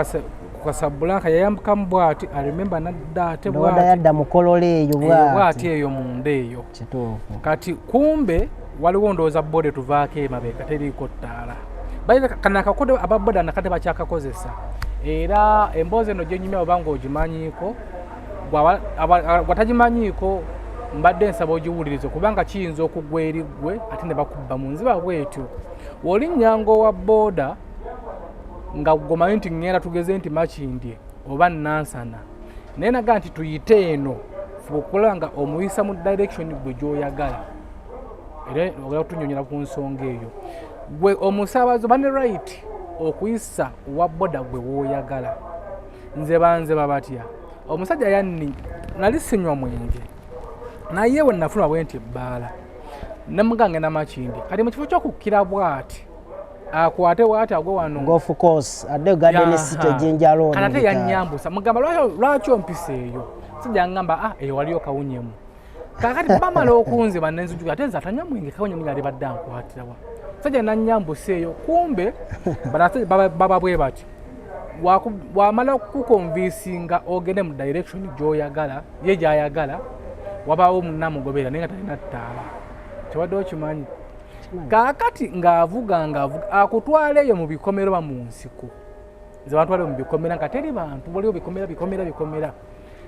Casablanca yayambuka mbwati alimemba nadda ate bwati yadda mukolole eyo bwati eyo munde eyo kituufu kati kumbe waliwo ndowooza Boda tuvaako emabega teriiko ttaala bayira kana akakode aba Boda nakate bakyakakozesa era emboozi eno gyenyumya obanga ogimanyiiko gwatagimanyiiko mbadde nsaba ogiwulirize kubanga kiyinza okugwa eri ggwe ate ne bakubba mu nziba bwetyo wolinnyanga owa Boda nga gomanyi nti ŋŋenda tugeze nti Makindye oba Nansana naye naga nti tuyite eno fuba okukola nga omuyisa mu direction gwe gy'oyagala era ogala kutunyonyera ku nsonga eyo gwe omusaabazi oba ne right okuyisa owa Boda gwe w'oyagala nze banzeba batya omusajja yanni nali sinywa mwenge naye we nafuna bwe nti ebbaala namugange Namakindye kati mu kifo ky'okukkira bwati akwate bwati agwe wano of course adde garden city Jinja Road kana te yannyambusa mugamba lwaki ompisa eyo sijja ngamba eyo waliyo kawunyemu kakati bamala okunziba nenzujuka ate nze atanywa mwenge kawunyemu yali badde ankwatirawa sajja nannyambusa eyo kumbe baba bwe bati wamala okukonvinsinga ogende mu direction gy'oyagala ye gy'ayagala wabaawo munnamugobera naye nga talina ttaala kiwadde okimanyi kaakati ng'avuga akutwala eyo mu bikomero ba mu nsiko ze bantwale mu bikomera nga teri bantu waliwo bikomera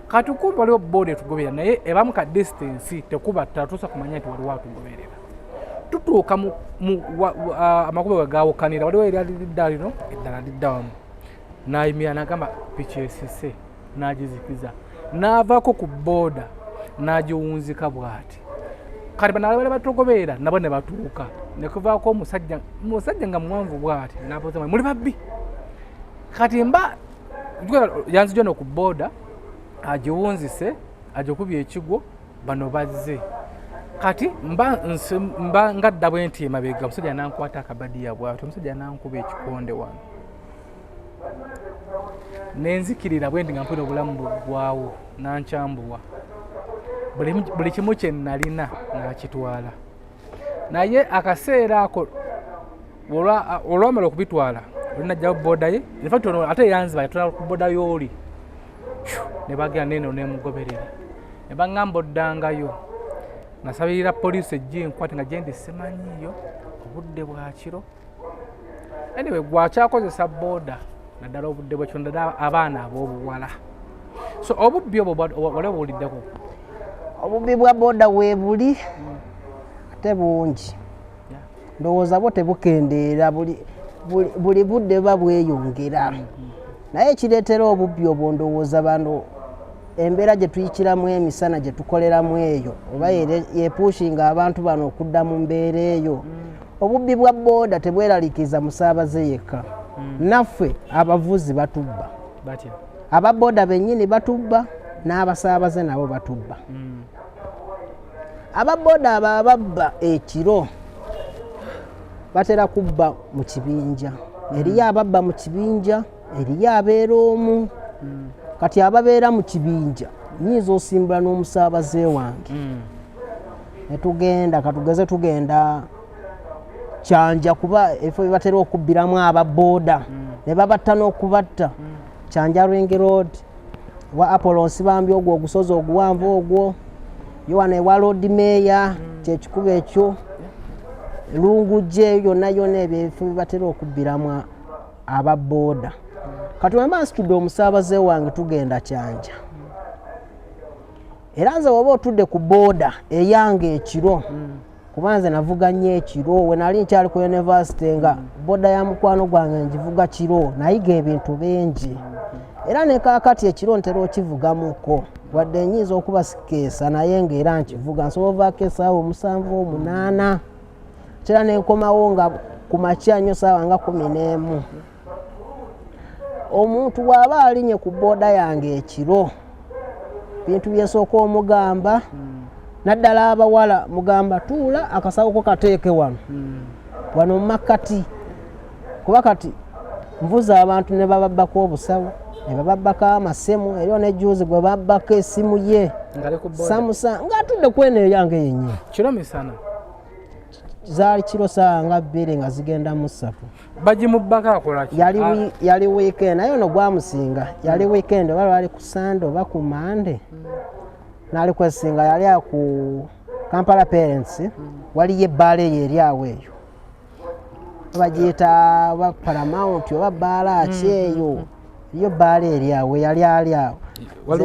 kati kumpi waliwo Boda etugobera naye ebamu ka distance tekuba tatuusa kumanya nti waliwo atugoberera tutuuka amakubo we gaawukanira waliwo erya lidda lino eddala lidda wamu n'ayimira n'agamba piki esise n'agizikiza n'avaako ku Boda n'agiwunzika bw'ati kati banabale batugoberera nabo ne batuuka ne kuvaako omusajja nga muwanvu bw'ati n'abuuza muli babbi kati mba yanzijja no ku Boda agiwunzise agikubye ekigwo bano bazze kati mba ngadda bwe nti emabega omusajja nankwata akabadiya bw'atyo omusajja nankuba ekikonde wano nenzikirira bwe ndi nga mpulira obulamu bugwawo nankyambuwa buli kimu kye nalina nakitwala naye akaseera ako olwamala okubitwala olinajjawo boda ye infact ate yanziba yatwala ku boda yooli ne bagera neno nemugoberera ne baŋŋamba oddangayo nasabirira poliisi ejje enkwate nga gyendi simanyiiyo obudde bwa kiro anyway gwakyakozesa boda naddala obudde bwekyo naddala abaana ab'obuwala so obubbi obwo wale buwuliddeko obubbi bwa boda weebuli ate bungi ndowooza bwo tebukendeera buli budde buba bweyongera naye ekireetera obubbi obwo ndowooza bano embeera gye tuyikiramu emisana gye tukoleramu eyo oba yepushinga abantu bano okudda mu mbeera eyo obubbi bwa boda tebweraliikiza musaabaze yekka naffe abavuzi batubba ababoda bennyini batubba n'abasaabaze nabo batubba ababoda abo ababba ekiro batera kubba mu kibinja eriyo ababba mu kibinja eriyo abeera omu kati ababeera mu kibinja nyiza osimbula n'omusaabaze wange netugenda katugeze tugenda Kyanja kuba efo batera okubbiramu ababoda ne babatta n'okubatta Kyanja Ring Road wa Apollo Nsibambi ogwo ogusozi oguwanvu ogwo yowana ewa Road Mayor kyekikuba ekyo Lunguje yonna ebyo efo batera okubbiramu ababoda kati wemba nsitudde omusaabaze wange tugenda Kyanja era nze woba otudde ku boda eyange ekiro kuba nze navuga nnyo ekiro we nali nkyali ku university nga boda ya mukwano gwange ngivuga kiro nayiga ebintu bingi era ne kaakati ekiro ntera okivugamuko wadde nyiza okuba sikeesa naye ng'era nkivuga nsobola ovaako essaawa 7 8 kera nenkomawo nga ku makya nnyo ssaawa nga 11 omuntu bw'aba alinye ku boda yange ekiro bintu byesooka omugamba naddala abawala mugamba tuula akasawo ko kateeke wano wano mu makkati kuba kati mvuza abantu ne bababbako obusawo ne bababbako amasemu eriyo nejjuuzi gwe babbako essimu ye samusa ng'atudde kweno eyange yennyini kiro misana zaali kiro saa nga 2 nga zigenda mu 3 bagimubbako akolaki yali weekend naye ono gwamusinga yali weekend oba lwali ku Sunday oba ku Monday nali kwesinga yali ku Kampala Parents waliyo ebbaala eyo eri awo eyo bagiyita oba Paramount oba bbaala ki eyo iyo bbaala eri awo yali ali awo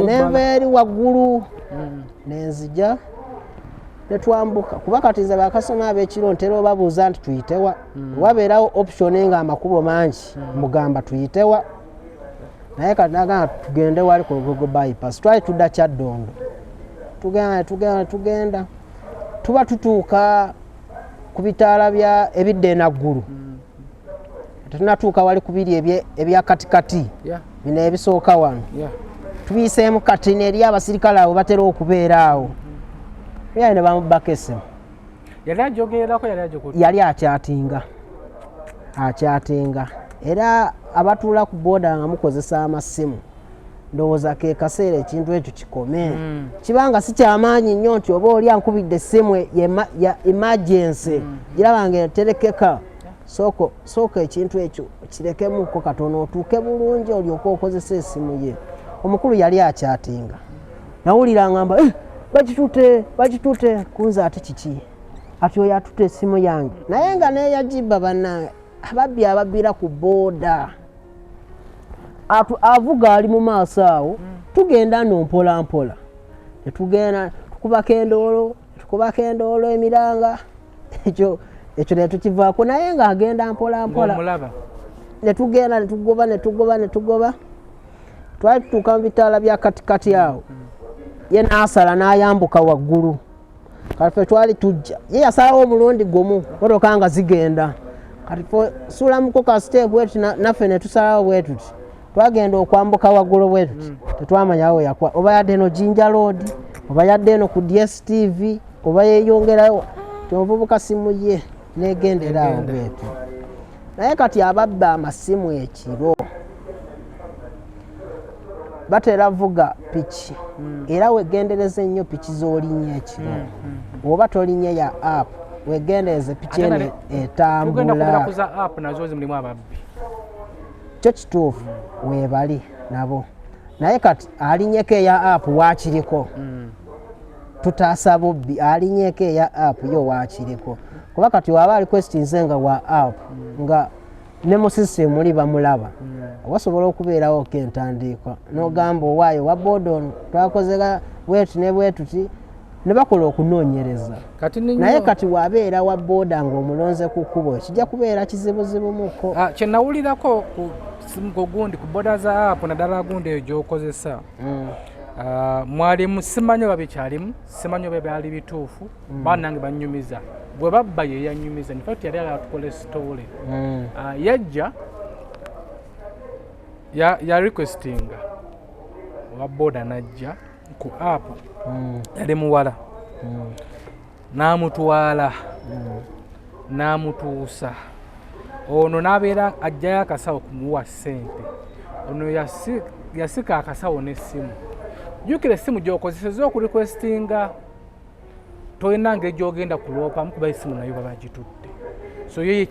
nenva eri waggulu nenzija netwambuka kuba kati nze bakasoma ab'ekiro ntera obabuuza nti tuyitewa wabeerawo option nga amakubo mangi mugamba tuyitewa naye kati nagamba tugende wali ku Lugogo bypass twali tudda Kyaddondo tugenda tuba tutuuka ku bitaala bya ebidde enaggulu tunatuuka wali ku biri ebya katikati bino ebisooka wano tubiseemu kati neri abasirikale abo batera okubeera awo ne bamubbako essimu yali akyatinga era abatuula ku boda nga mukozesa amasimu ndowooza ke kaseera ekintu ekyo kikome kibanga si kyamaanyi nnyo nti oba oli ankubidde essimu ya emergency girabanga eterekeka sooka ekintu ekyo kirekemuko katono otuuke bulungi olyoka okozesa essimu ye omukulu yali akyatinga nawulira ngamba bakitute kunza ate kiki ati oyo atutte essimu yange naye nga neyagiba bannange ababbi ababbira ku boda avuga ali mu maaso awo tugenda no mpola netugenda tukubako endoolo emiranga ekyo netukivaako naye nga agenda mpola netugenda netugoba twali tutuuka mu bitaala bya katikati awo ye n'asala n'ayambuka waggulu kati fe twali tujja ye yasalawo omulundi gumu motoka nga zigenda kati fe sulamuko ka step wetu naffe netusalawo bwetuti twagenda okwambuka waggulu bwetuti tetwamanyawo yakwa oba yadde eno Jinja Road oba yadde eno ku DSTV oba yeeyongerayo omuvubuka simu ye negendera awo bwetu. Naye kati ababba amasimu ekiro batera vuga piki era wegendereze nnyo piki z'olinnye ekiro oba tolinye ya app wegendereze piki eno etambula. Kyo kituufu weebali nabo, naye kati alinyeko eya app waakiriko tutaasa bubbi, alinyeko eya app yo waakiriko kuba kati waba requestinze nga wa app nga ne mu system oli bamulaba wasobola okubeerawo k'entandikwa n'ogamba owaayo wa Boda ono twakozega bwetu ne bwetuti ne bakola okunoonyereza. Naye kati wabeera wa Boda ng'omulonze ku kkubo kijja kubeera kizibuzibuumuko. Kye nawulirako ku simu gundi ku Boda za app naddala gundi eyo gy'okozesa mwalimu simanyi oba bikyalimu, simanyi oba byali bituufu, bannange bannyumiza. Bwe babba ye yanyumiza, in fact yali atukola story. Yajja ya requestinga owa Boda najja ku app yali muwala n'amutwala n'amutuusa, ono n'abeera ajjayo akasawo kumuwa ssente, ono yasika akasawo n'essimu. Jjukira essimu gy'okozeseza okurequestinga tolina ngeri gy'ogenda kuloopamu kuba essimu nayo baba gitudde, so ye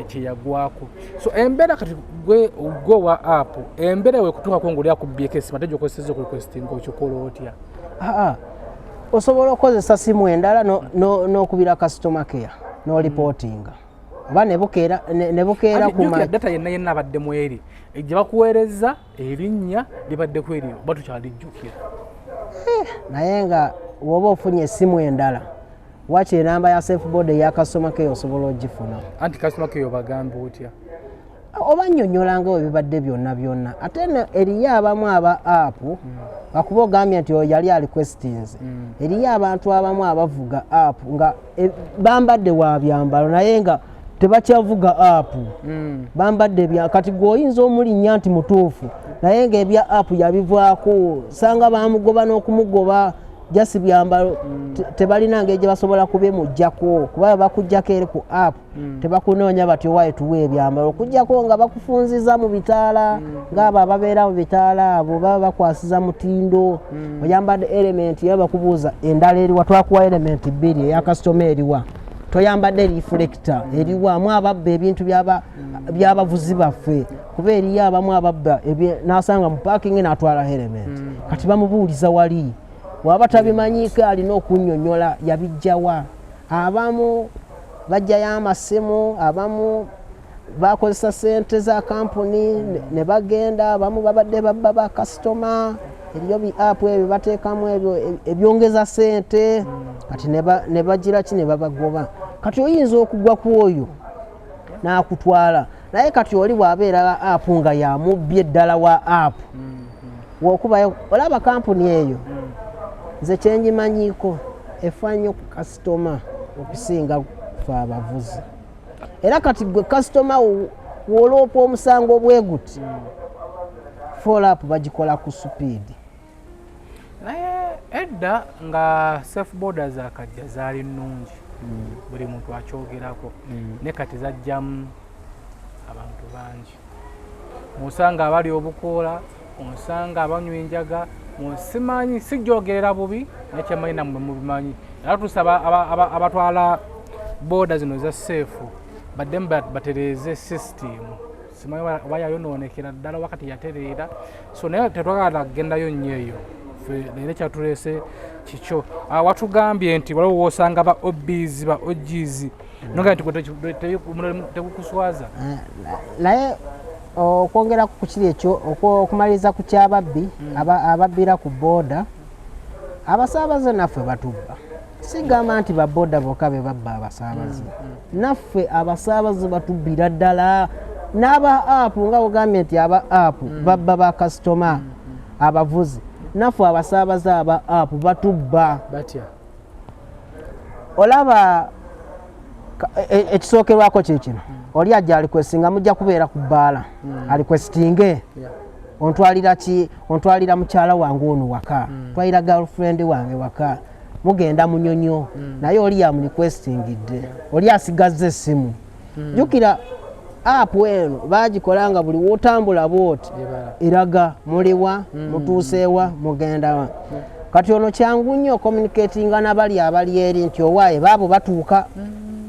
kyeyagwako. So embeera kati gwe wa app embeera wekutuukako ng'oli akubbyeko essimu ate gy'okozeseza okurequestinga okikola otya? Osobola okukozesa simu endala n'okubira customer care n'olipotinga oba ne bukeera kuma data yenna abadde mu eri gye bakuweereza erinnya libadde ku eri oba tukyalijjukira. Naye nga woba ofunye essimu endala wakiri enamba ya Sb4 eya customer care osobola ogifuna. Anti customer care obagamba otya? Oba nnyonnyolanga ebibadde byonna ate eriyo abamu aba app bakuba ogambye nti oyo yali requestinze. Eriyo abantu abamu abavuga app nga bambadde wa byambalo naye nga tebakyavuga app bambadde kati gweoyinza omulinnya nti mutuufu naye nga ebya app yabivaako sanga bamugoba n'okumugoba jasi byambalo tebalina ngeri gye basobola kubimuggyako kuba bakuggyako eri ku app tebakunoonya bati owaaye tuwa ebyambalo okuggyako nga bakufunziza mu bitaala ng'abo ababeera mu bitaala abo baba bakwasiza mutindo oyambadde element era bakubuuza endala eriwa twakuwa element 2 eya customer eriwa toyambadde reflector eriwamu ababba ebintu by'abavuzi baffe kuba eriyo abamu ababba n'asanga mu parking n'atwala element kati bamubuuliza wali waba tabimanyiko alina okunnyonnyola yabijjawa. Abamu bajjayo amasimu, abamu bakozesa ssente za kampuni ne bagenda, abamu babadde babba ba kasitoma eriyo bi app ebyo bateekamu ebyo ebyongeza ssente kati ne bagira ki ne babagoba. Kati oyinza okugwa ku oyo n'akutwala naye kati oli bw'abeera app nga yamubbi eddala wa app wokubayo olaba kampuni eyo nze kyenjimanyiko efanyo ku kasitoma okusinga fe abavuzi era kati gwe kasitoma woloopa omusango bweguti follow-up bagikola ku supiidi. Naye edda nga Sb4 zakajja zaali nnungi buli muntu akyogerako ne kati zajjamu abantu bangi musanga abali obukoola musanga abanywa enjaga musimanyi sijjogerera bubi nekyemanyi nammwe mubimanyi era tusaba abatwala Boda zino za seefu baddemu batereeze system simanyi oba yayonoonekera ddala wakati yatereera so naye tetwagala kugendayo nnyo eyo naye kyatuleese kikyo watugambye nti waliwo woosanga ba obbies ba ogs noga nti tekukuswaza naye okwongera ku kiri ekyo okumaliriza ku kyababbi ababbira ku Boda abasaabaze naffe batubba sigamba nti ba Boda bokka be babba abasaabaze naffe abasaabaze batubbira ddala n'aba app nga ogambye nti aba app babba ba kasitoma abavuzi naffe abasaabaze aba app batubba batya olaba ekisookerwako kikino oli ajja alikwestinga mujja kubeera ku bbaala alikwestinge ontwalira ki ontwalira mukyala wange ono waka twalira girlfriend wange waka mugenda munyonyo naye oli ya requestingidde oli asigazze essimu jukira app eno bagikolanga buli wotambula bwoti eraga muliwa mutuusewa mugendawa kati ono kyangu nnyo communicatinga n'abali eri nti owaaye baabo batuuka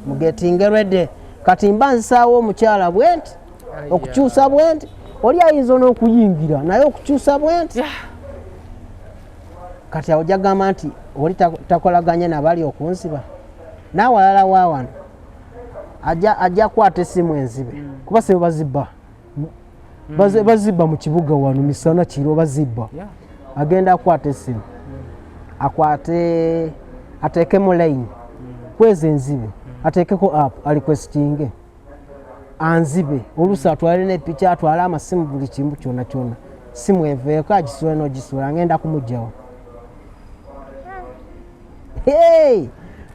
mugetinge ready kati mba nzisaawo omukyala bwenti okukyusa bwenti oli ayinza n'okuyingira naye okukyusa bwenti kati awo jagamba nti oli takolaganye nabali okunsiba nawalala waawano ajja kwata essimu enzibe kuba sebe bazibba mu kibuga wano misana kiro bazibba agenda akwata essimu akwate ateekemu line kwezi enzibe ateekeko app requestinge anzibe oluusi atwale n'eppica atwale amasimu buli kimu kyonna kyonna simu eveeko agisula n'ogisula ngenda kumugjawo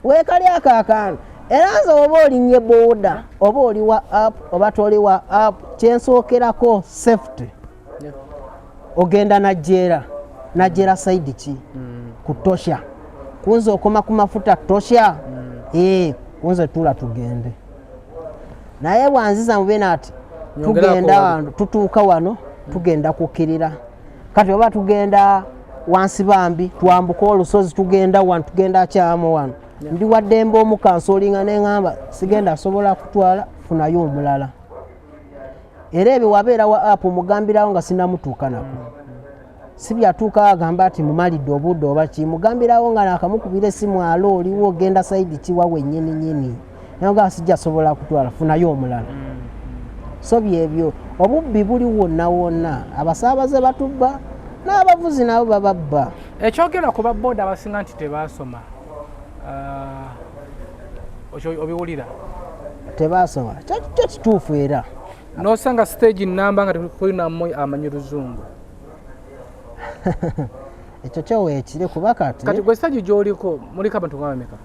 weekali akaakaano era nze oba olinnye Boda oba oli wa app oba toli wa app kyensookerako safety ogenda najjeera side ki ku tosha kunze okoma ku mafuta tosha kunze tula tugende naye bwanziza mubena ati tugenda wano tutuuka wano tugenda kukkirira kati oba tugenda wansi bambi twambuka olusozi tugenda wano tugenda kyamo wano ndi waddembe omukansolinga neŋŋamba sigenda asobola kutwala funayo omulala era ebyo wabeera wa app mugambirawo nga sinamutuuka nako si byatuuka agamba ati mumalidde obudde oba ki mugambirawo nga nakamukubira essimu alo oliwo ogenda saidi kiwawe nnyini naye nga sijja sobola kutwala funayo omulala so byebyo obubbi buli wonna wonna abasaabaze batubba n'abavuzi nabo bababba ekyogera ku baboda abasinga nti tebaasoma obiwulira tebaasoma kyo kituufu era nosanga stage namba nga tekulinamu amanyi luzungu ekyo kyoweekire kuba kati gwe stage gy'oliko muliko abantu ngabameka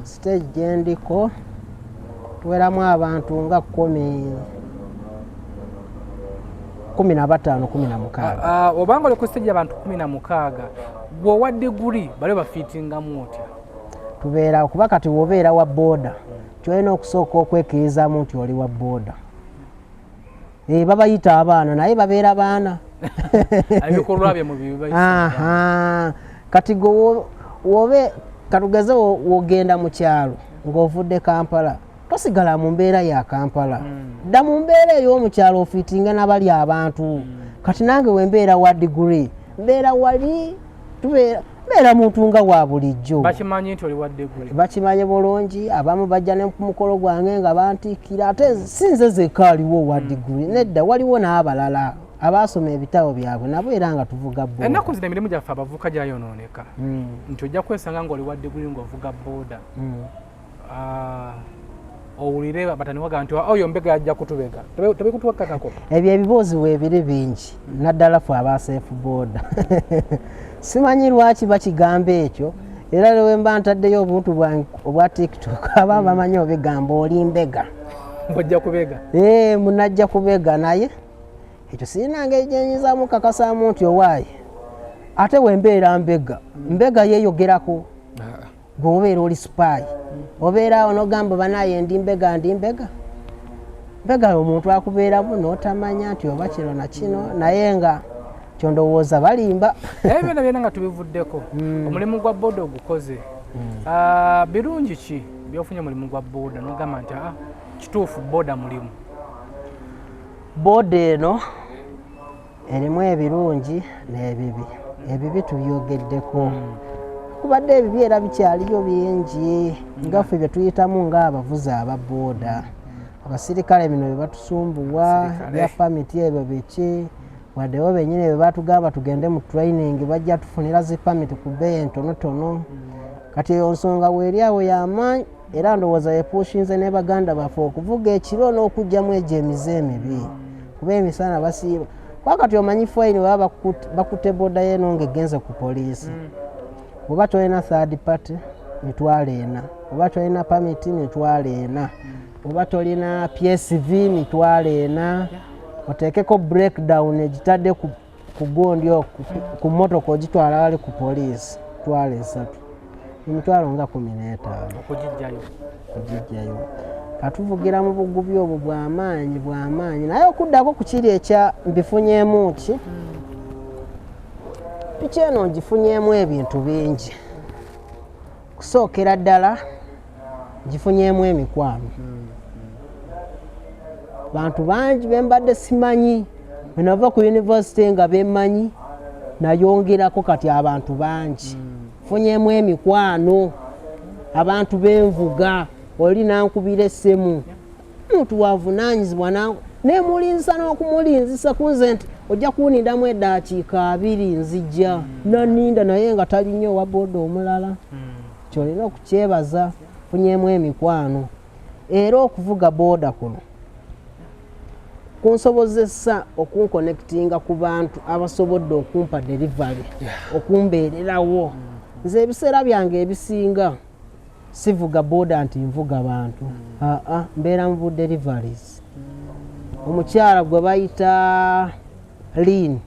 stage gyendiko tuweramu abantu nga 15 obanga oli ku stage abantu 16 gwowa Diguri bali bafiitingamu otya tubeera kuba kati wobeera wa Boda kyolina okusooka okwekirizamu nti oli wa Boda babayita abaana naye babeera baana ebikolwa bye mu bibayisa kati wobe katugeze wogenda mu kyalo ng'ovudde Kampala tosigala mu mbeera ya Kampala dda mu mbeera ey'omukyalo ofiitinga n'abali abantu kati nange wembeera wa Diguri mbeera wali tubeera muntu nga wa bulijjo bakimanyi nti oli wa Diguri bakimanye bulungi abamu bajja ne ku mukolo gwange nga bantiikira ate sinze zekka aliwo wa Diguri nedda waliwo n'abalala abaasoma ebitabo byabwe nabo era nga tuvuga Boda ennaku zino emirimu gyaffe abavuka gyayonooneka nti ojja kwesanga ng'oli wa Diguri ng'ovuga Boda owulire bataniwaga nti oyo mbega yajja kutubega tebikutuwakakako ebyo ebibuuzi weebiri bingi naddala fe abaseefu Boda simanyi lwaki bakigamba ekyo era lewe mba ntaddeyo obuntu bwange obwa TikTok aba bamanyi obigamba oli mbega ojja kubega munajja kubega naye ekyo sirina ngeri gyenyinzamu kakasaamu nti owaaye ate wembeera mbega yeeyogerako gwe obeera oli spy obeera onogamba banaye ndi mbega omuntu akubeeramu n'otamanya nti oba kino na kino naye nga kyondowooza balimba byonna byonna nga tubivuddeko omulimu gwa Boda ogukoze birungi ki byofunye omulimu gwa Boda nogamba nti kituufu Boda mulimu Boda eno erimu ebirungi n'ebibi ebibi tubyogeddeko kubadde ebibi era bikyaliyo bingi ngaffe bye tuyitamu ng'abavuzi aba Boda abasirikale bino bye batusumbuwa bya pamiti ebyo biki waddewo bennyini bye batugamba tugende mu training bajja tufunira zi pamiti ku bbeeyi entonotono kati eyo nsonga weeri awo y'amaanyi era ndowooza yepushinze ne baganda baffe okuvuga ekiro n'okugyamu egyo emize emibi kuba emisana basiiba kuba kati omanyi fayini baba bakutte Boda yeeno ng'egenze ku poliisi oba tolina third party $400 oba tolina pamiti $400 oba tolina PSV $400 oteekeko breakdown egitadde ku gondi ku motoka ogitwala wali ku poliisi emitwalo 3 emitwalo nga 15 okugijjayo katuvugira mu bugubi obwo bw'amaanyi naye okuddako ku kiri ekya mbifunyeemu ki piki eno ngifunyeemu ebintu bingi kusookera ddala ngifunyeemu emikwano bantu bangi bembadde simanyi bwenava ku yunivasite nga bemmanyi nayongerako kati abantu bangi funyeemu emikwano abantu b'Envuga oli nankubira essemu muntu wavunaanyizibwa nemulinzisa n'okumulinzisa kunze nti ojja kuwunindamu eddakiika 2 nzijja naninda naye nga talinnya owa boda omulala kyolina okukyebaza funyeemu emikwano era okuvuga boda kuno kunsobozesa okunkonectinga ku bantu abasobodde okumpa delivery okumbeererawo nze ebiseera byange ebisinga sivuga boda nti nvuga bantu mbeera mu deliveries omukyala gwe bayita Lin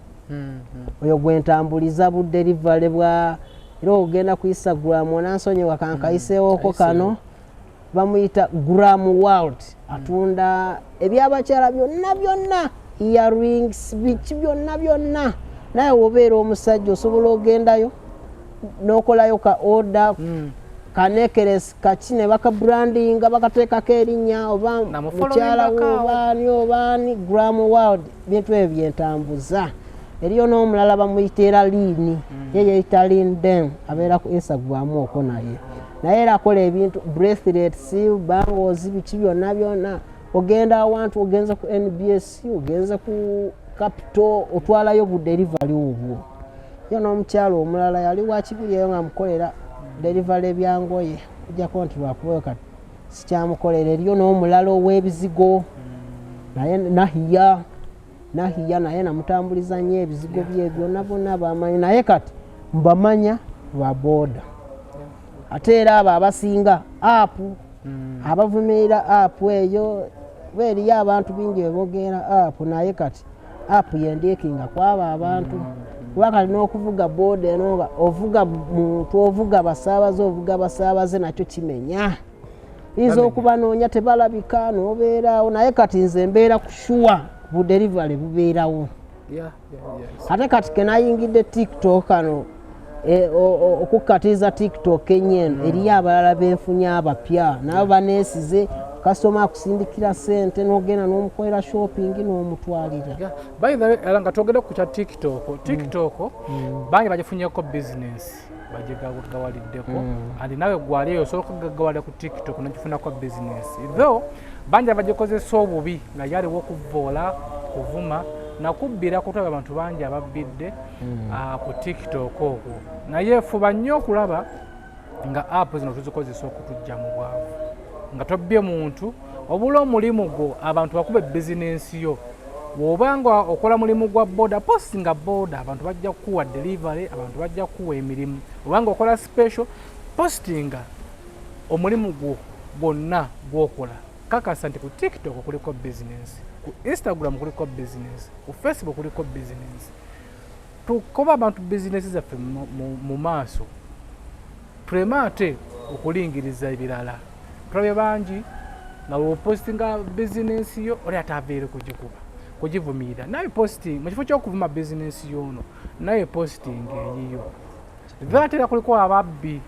oyo gwentambuliza bu delivery bwa era ogenda ku Instagram onansonyiwa kankayiseewoko kano bamuyita Gram World atunda ebyabakyala byonna earrings biki byonna naye wobeera omusajja osobola ogendayo n'okolayo ka order kanekeres kachine baka branding bakateekako erinnya oba mukyala obaani Gram World bintu ebyo byentambuza eriyo n'omulala bamuyiteera Lini ye yeyita Linden abeera ku Instagram okwo naye era akola ebintu bracelets bangles biki byonna ogenda awantu ogenza ku NBS ogenza ku Capital otwalayo bu delivery obwo yo n'omukyala omulala yali wakibiriyeyo nga mukolera delivery byangoye kujjako nti lwakubayo kati sikyamukolera eriyo n'omulala ow'ebizigo naye nahiya naye namutambuliza nnyo ebizigo bye byonna bonna bamanyi naye kati mbamanya lwa boda ate era abo abasinga apu abavumirira apu eyo beeriyo abantu bingi beboogera apu naye kati apu yendiikinga kwaba abantu kuba kali n'okuvuga boda eno nga ovuga muntu ovuga basaabaze nakyo kimenya iza okubanoonya tebalabika n'obeerawo naye kati nze mbeera kushuwa bu delivery bubeerawo ate kati kenayingidde TikTok kano okukatiza TikTok enyeeno eriyo abalala benfunye abapya nabo baneesize kasoma akusindikira sente n'ogenda n'omukolera shopping n'omutwalira by the way nga twogera ku kya TikTok bangi bagifunyeko business bagigawaliddeko andi nawe gwaliyo osobola okugagawalira ku TikTok nogifunako business though bangi bagikozesa obubi nga yaliwo okuvoola kuvuma nakubbira kutaba abantu bangi ababbidde ku TikTok okwo naye fuba nnyo okulaba nga app zino tuzikozesa okutujja mu bwavu nga tobbye muntu obula omulimu gwo abantu bakube bizinensi yo wobanga okola mulimu gwa boda postinga boda abantu bajja kuwa delivery abantu bajja kuwa emirimu obanga okola special postinga omulimu gwo gwonna gwokola kakasa nti ku TikTok kuliko business ku Instagram kuliko business ku Facebook kuliko business tukoba abantu business zaffe mu maaso premate okulingiriza ebirala tulabye bangi nga wopostinga business yo oli ataveere kugivumirira naye posting mu kifo ky'okuvuma business yono naye posting eyiyo vatera kuliko ababbi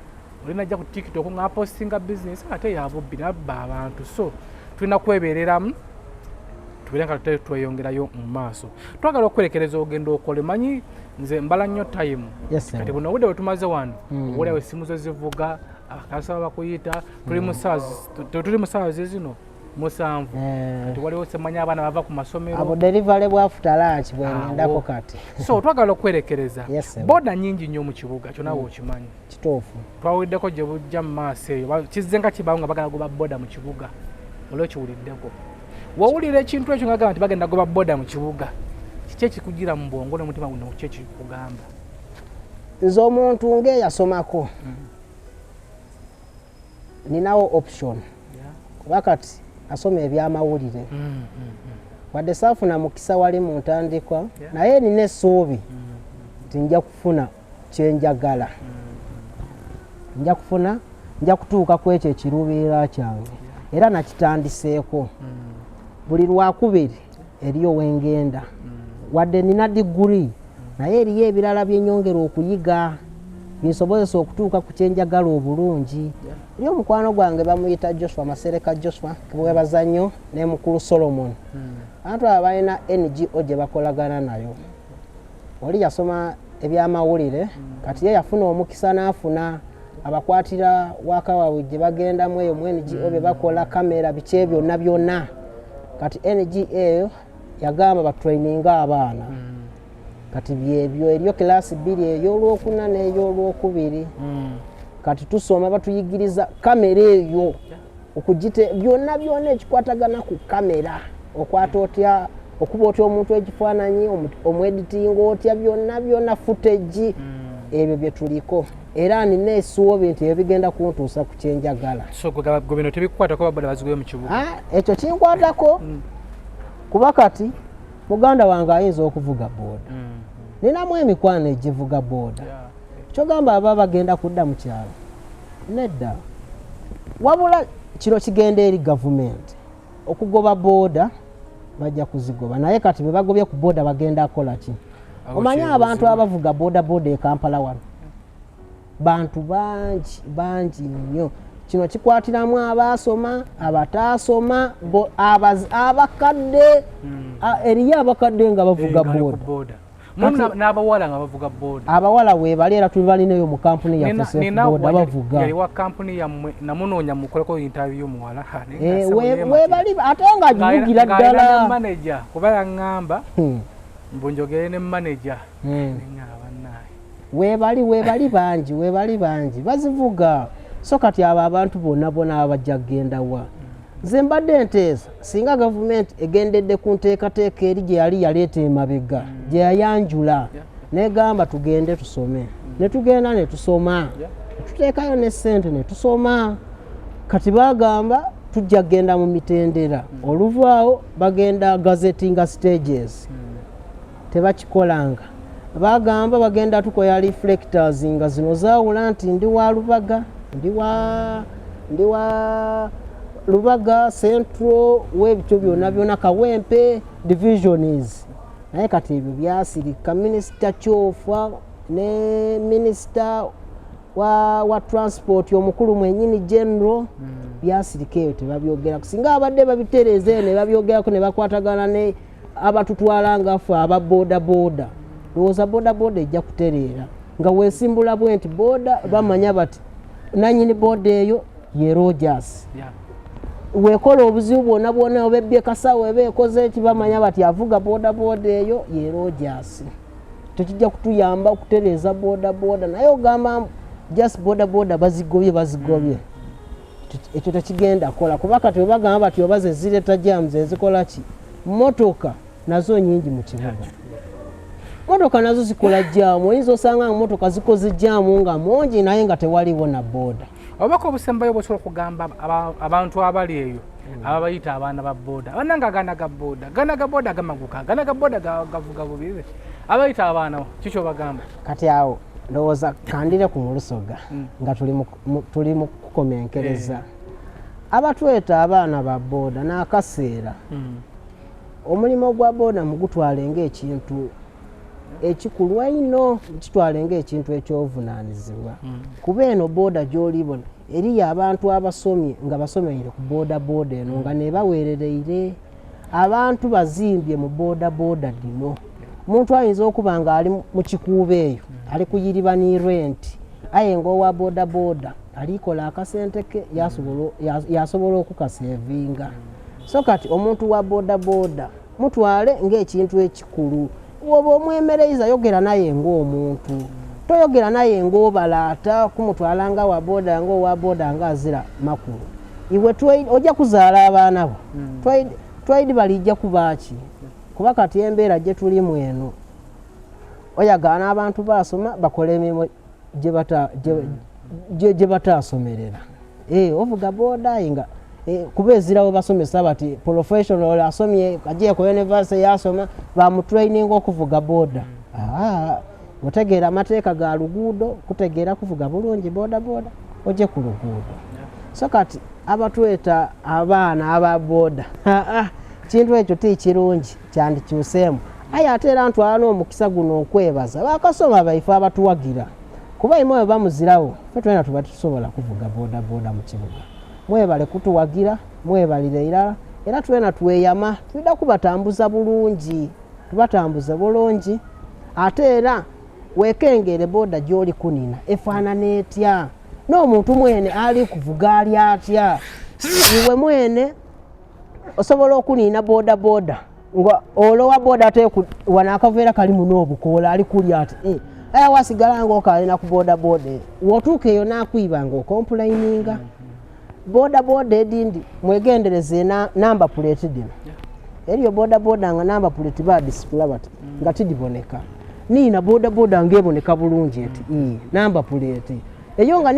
olina ajja ku TikTok nga postinga business ate yabubbi nabba abantu so tulina kwebereramu tubeera nga tweyongerayo mu maaso twagala okwerekereza ogenda okole manyi nze mbala nnyo time kati buno obudde bwetumaze wano obulyawo essimu zo zivuga akasaba bakuyita tuli mu ssaawa zino 7 kati waliwo semanya abaana bava ku masomero abo delivery bwafuta lunch bwendako kati so twagala okwerekereza boda nyingi nnyo mu kibuga kyonawe okimanyi kituufu twawiddeko gye bujja mu maaso eyo kizze nga kibaawo nga bagala goba boda mu kibuga olwo kiwuliddeko wawulira ekintu ekyo ngagamba nti bagenda goba boda mu kibuga kiki ekikugira mu bwongo n'omutima guno ki ekikugamba nze omuntu ng'eyasomako ninawo option kuba kati asoma ebyamawulire wadde saafuna mukisa wali mu ntandikwa naye nina essuubi nti nja kufuna kyenjagala nja kutuuka ku ekyo ekiruubirirwa kyange era nakitandiseeko buli lwakubiri eriyo wengenda wadde nina diguri naye eriyo ebirala byenyongera okuyiga binsobozesa okutuuka ku kyenjagala obulungi eriyo omukwano gwange bamuyita Joshua Masereka Joshua kibwebaza nnyo ne mukulu Solomon abantu abo balina NGO gye bakolagana nayo oli yasoma ebyamawulire kati ye yafuna omukisa n'afuna abakwatira waka waabwe gye bagendamu eyo mu NGO be bakola kamera biki byonna byonna kati NGO yagamba batraininga abaana kati byebyo eriyo kilasi 2 ey'olwokuna n'ey'olwokubiri kati tusoma batuyigiriza kamera eyo okugite byonna byonna ekikwatagana ku kamera okwata otya okuba otya omuntu ekifaananyi omweditinga otya byonna byonna footage ebyo bye tuliko era nina essuubi nti ebigenda kuntuusa ku kyenjagala so gwe bino tebikukwatako baboda bazigwe mu kibuga ekyo kinkwatako kuba kati muganda wange ayinza okuvuga booda ninamu emikwano egivuga booda kyogamba aba bagenda kudda mu kyalo nedda wabula kino kigenda eri gavumenti okugoba booda bajja kuzigoba naye kati be bagobye ku booda bagenda akola ki omanyi abantu abavuga booda e Kampala wano bantu bangi nnyo kino kikwatiramu abaasoma abataasoma abakadde eriyo abakadde nga bavuga booda n'abawala nga bavuga booda abawala weebali era tuli balinayo mu kampuni yaffe booda bavuga yaliwa kampuni yammwe namunoonya mukoleko interview muwala weebali ate nga givugira ddala manager kuba yaŋŋamba mbunjogere ne manager weebali bangi bazivuga so kati abo abantu bonna abajja kgendawa nze mbadde nteesa singa gavumenti egendedde ku nteekateeka eri gye yali yaleeta emabega gye yayanjula negamba tugende tusome netugenda netusoma tuteekayo ne ssente netusoma kati bagamba tujja kgenda mu mitendera oluvaawo bagenda gazettinga stages tebakikolanga bagamba bagenda tukoya reflectors nga zino zaawula nti ndi wa Lubaga ndi wa Lubaga Central webyo byonna Kawempe divisions naye kati ebyo byasirika Minister Kyofa ne Minister wa transport omukulu mwenyini general byasirika eyo tebabyogera kusinga abadde babitereeze ne babyogerako ne bakwatagana ne abatutwala ngafu aba boda lowooza boda ejja kutereera nga weesimbula bwe nti boda bamanya bati nanyini boda eyo ye Rogers wekola obuzibu bwonna obebbye kasawo eba ekoze eki bamanya bati avuga boda eyo ye Rogers tekijja kutuyamba okutereeza boda naye ogamba just boda bazigobye ekyo tekigenda kola kuba kati webagamba bati obaze zireta jams ezikola ki motoka nazo nyingi mu kibuga motoka nazo zikola jamu oyinza osanga motoka zikoze jamu nga mongi naye nga tewaliwo na boda obako obusembayo bwosobola okugamba abantu abali eyo ababayita abaana ba boda bananga gana ga boda gamaguka gana ga boda gavuga bubize abayita abaana kikyo bagamba kati awo ndowooza kandire ku Mulusoga nga tuli mu kukomenkereza abatweta abaana ba boda n'akaseera omulimu gwa boda mugutwale ng'ekintu ekikulu ennyo kitwale ng'ekintu ekyovunaanyizibwa kuba eno boda gy'olibona eriyo abantu abasomye nga basomeire ku boda eno nga ne baweerereire abantu bazimbye mu boda dino omuntu ayinza okuba nga ali mu kikuubo eyo ali kuyiriba ni rent aye ng'owa boda alikola akasente ke yasobola okukasevinga so kati omuntu wa boda mutwale ng'ekintu ekikulu woba omwemereza yogera naye ng'omuntu toyogera naye ng'obalaata kumutwala nga wa boda ng'owa boda ng'azira makulu iwe ojja kuzaala abaana bo twaidi balijja kubaaki kuba kati embeera gye tulimu eno oyagaana abantu basoma bakola emirimu gye bataasomerera ovuga boda nga kuba ezirawo basomesa bati professional asomye agiye ku university yasoma bamutraining okuvuga boda otegeera amateeka ga luguudo kutegeera kuvuga bulungi boda oje ku luguudo so kati abatweta abaana aba boda kintu ekyo tikirungi kyandikyuseemu aye ate era ntwala n'omukisa guno okwebaza bakasoma baife abatuwagira kuba imwe bamuzirawo fe twena tuba tusobola kuvuga boda boda mu kibuga mwebale kutuwagira mwebalire era twena tweyama twida kubatambuza bulungi tubatambuza bulungi ate era wekengere boda gy'oli kunina efaanana etya n'omuntu mwene ali kuvuga ali atya iwe mwene osobola okunina boda boda nga olowa boda ate wanakaveera kalimu n'obukoola ali kuli ati aya wasigala ng'okalina ku boda boda wotuuka eyo nakwiba ng'okomplaininga boda boda edindi mwegendereze namba plate dino eriyo boda boda nga namba plate ba display bati nga tidiboneka nina boda boda ngeboneka bulungi eti namba plate eyo nga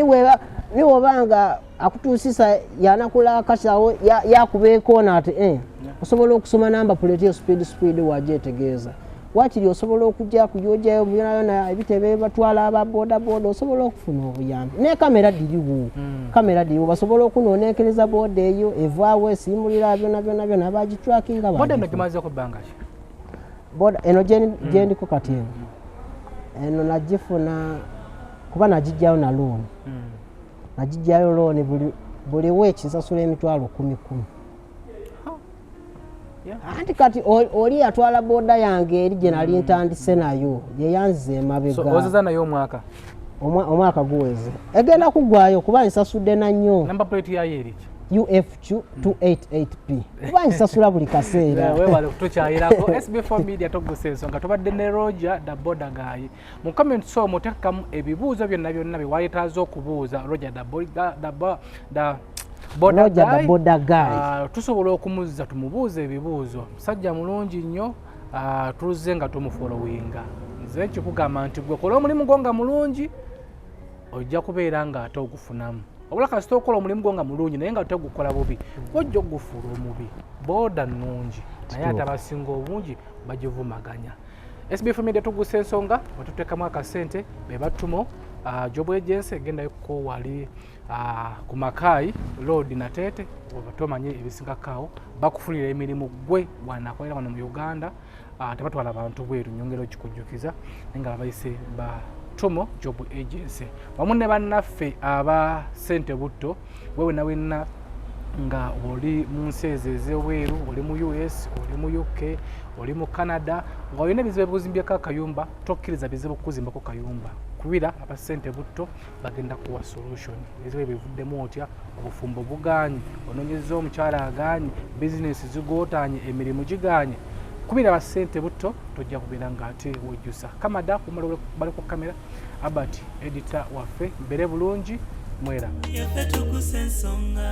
niwobanga akutuusisa yanakula kasawo yakubeekona ati osobola okusoma namba plate yo speed wajetegeeza wakiri osobola okujja kuyojayo byonayona ebitebe batwala aba boda boda osobola okufuna obuyambi ne kamera diriwo basobola okunoonekereza boda eyo evaawo esimulira byona bagitrackinga boda nagimaze kubanga boda eno gyendiko kati eno nagifuna kuba nagijjayo na loan nagijjayo loan buli weeki nsasula emitwalo 10 anti kati oli atwala boda yange eri gye nali ntandise nayo yeyanziza emabega ozaza nayo omwaka guweze egenda kugwayo kuba nsasudde na nnyo namba plate yayo eriki UFQ 288P kuba nsasula buli kaseera webale tukyayirako SB4 Media Tuggussa Enssonga tubadde ne Roger da boda guy mu comment so mutekamu ebibuuzo byonna byewayetaaza okubuuza Roger da boda guy tusobola okumuzza tumubuuze ebibuuzo musajja mulungi nnyo tuzze nga tumufollowinga nze kikugamba nti gwe kola omulimu gwo nga mulungi ojja kubeera nga ate ogufunamu obula kasita okola omulimu gwo nga mulungi naye nga tegukola bubi ojja ogufuula omubi boda nnungi naye ate abasinga obungi bagivumaganya SB4 Media Tuggussa Enssonga batuteekamu akasente be batumo job agency egenda yuko wali ku Makai road na Tete obatomanye ebisingakaawo bakufulira emirimu gwe wanakolera wano mu Uganda tebatwala abantu bweru nyongero kikujjukiza nga abayise ba Tomo job agency wamu ne bannaffe aba sente butto wewe nawe nga oli mu nsi ez'ebweru oli mu US oli mu UK oli mu Canada nga olina ebizibu ebikuzimbyeko akayumba tokkiriza bizibu kuzimbako kayumba kubira aba sente butto bagenda kuwa solution ebizibu ebivuddemu otya obufumbo bugaanyi onoonyeza omukyala agaanyi bizinesi zigootanye emirimu giganye kubira aba sente butto tojja kubeera nga ate wejjusa kamada kumala bali ku kamera Albert editor waffe mbere bulungi mwera Tuggussa Enssonga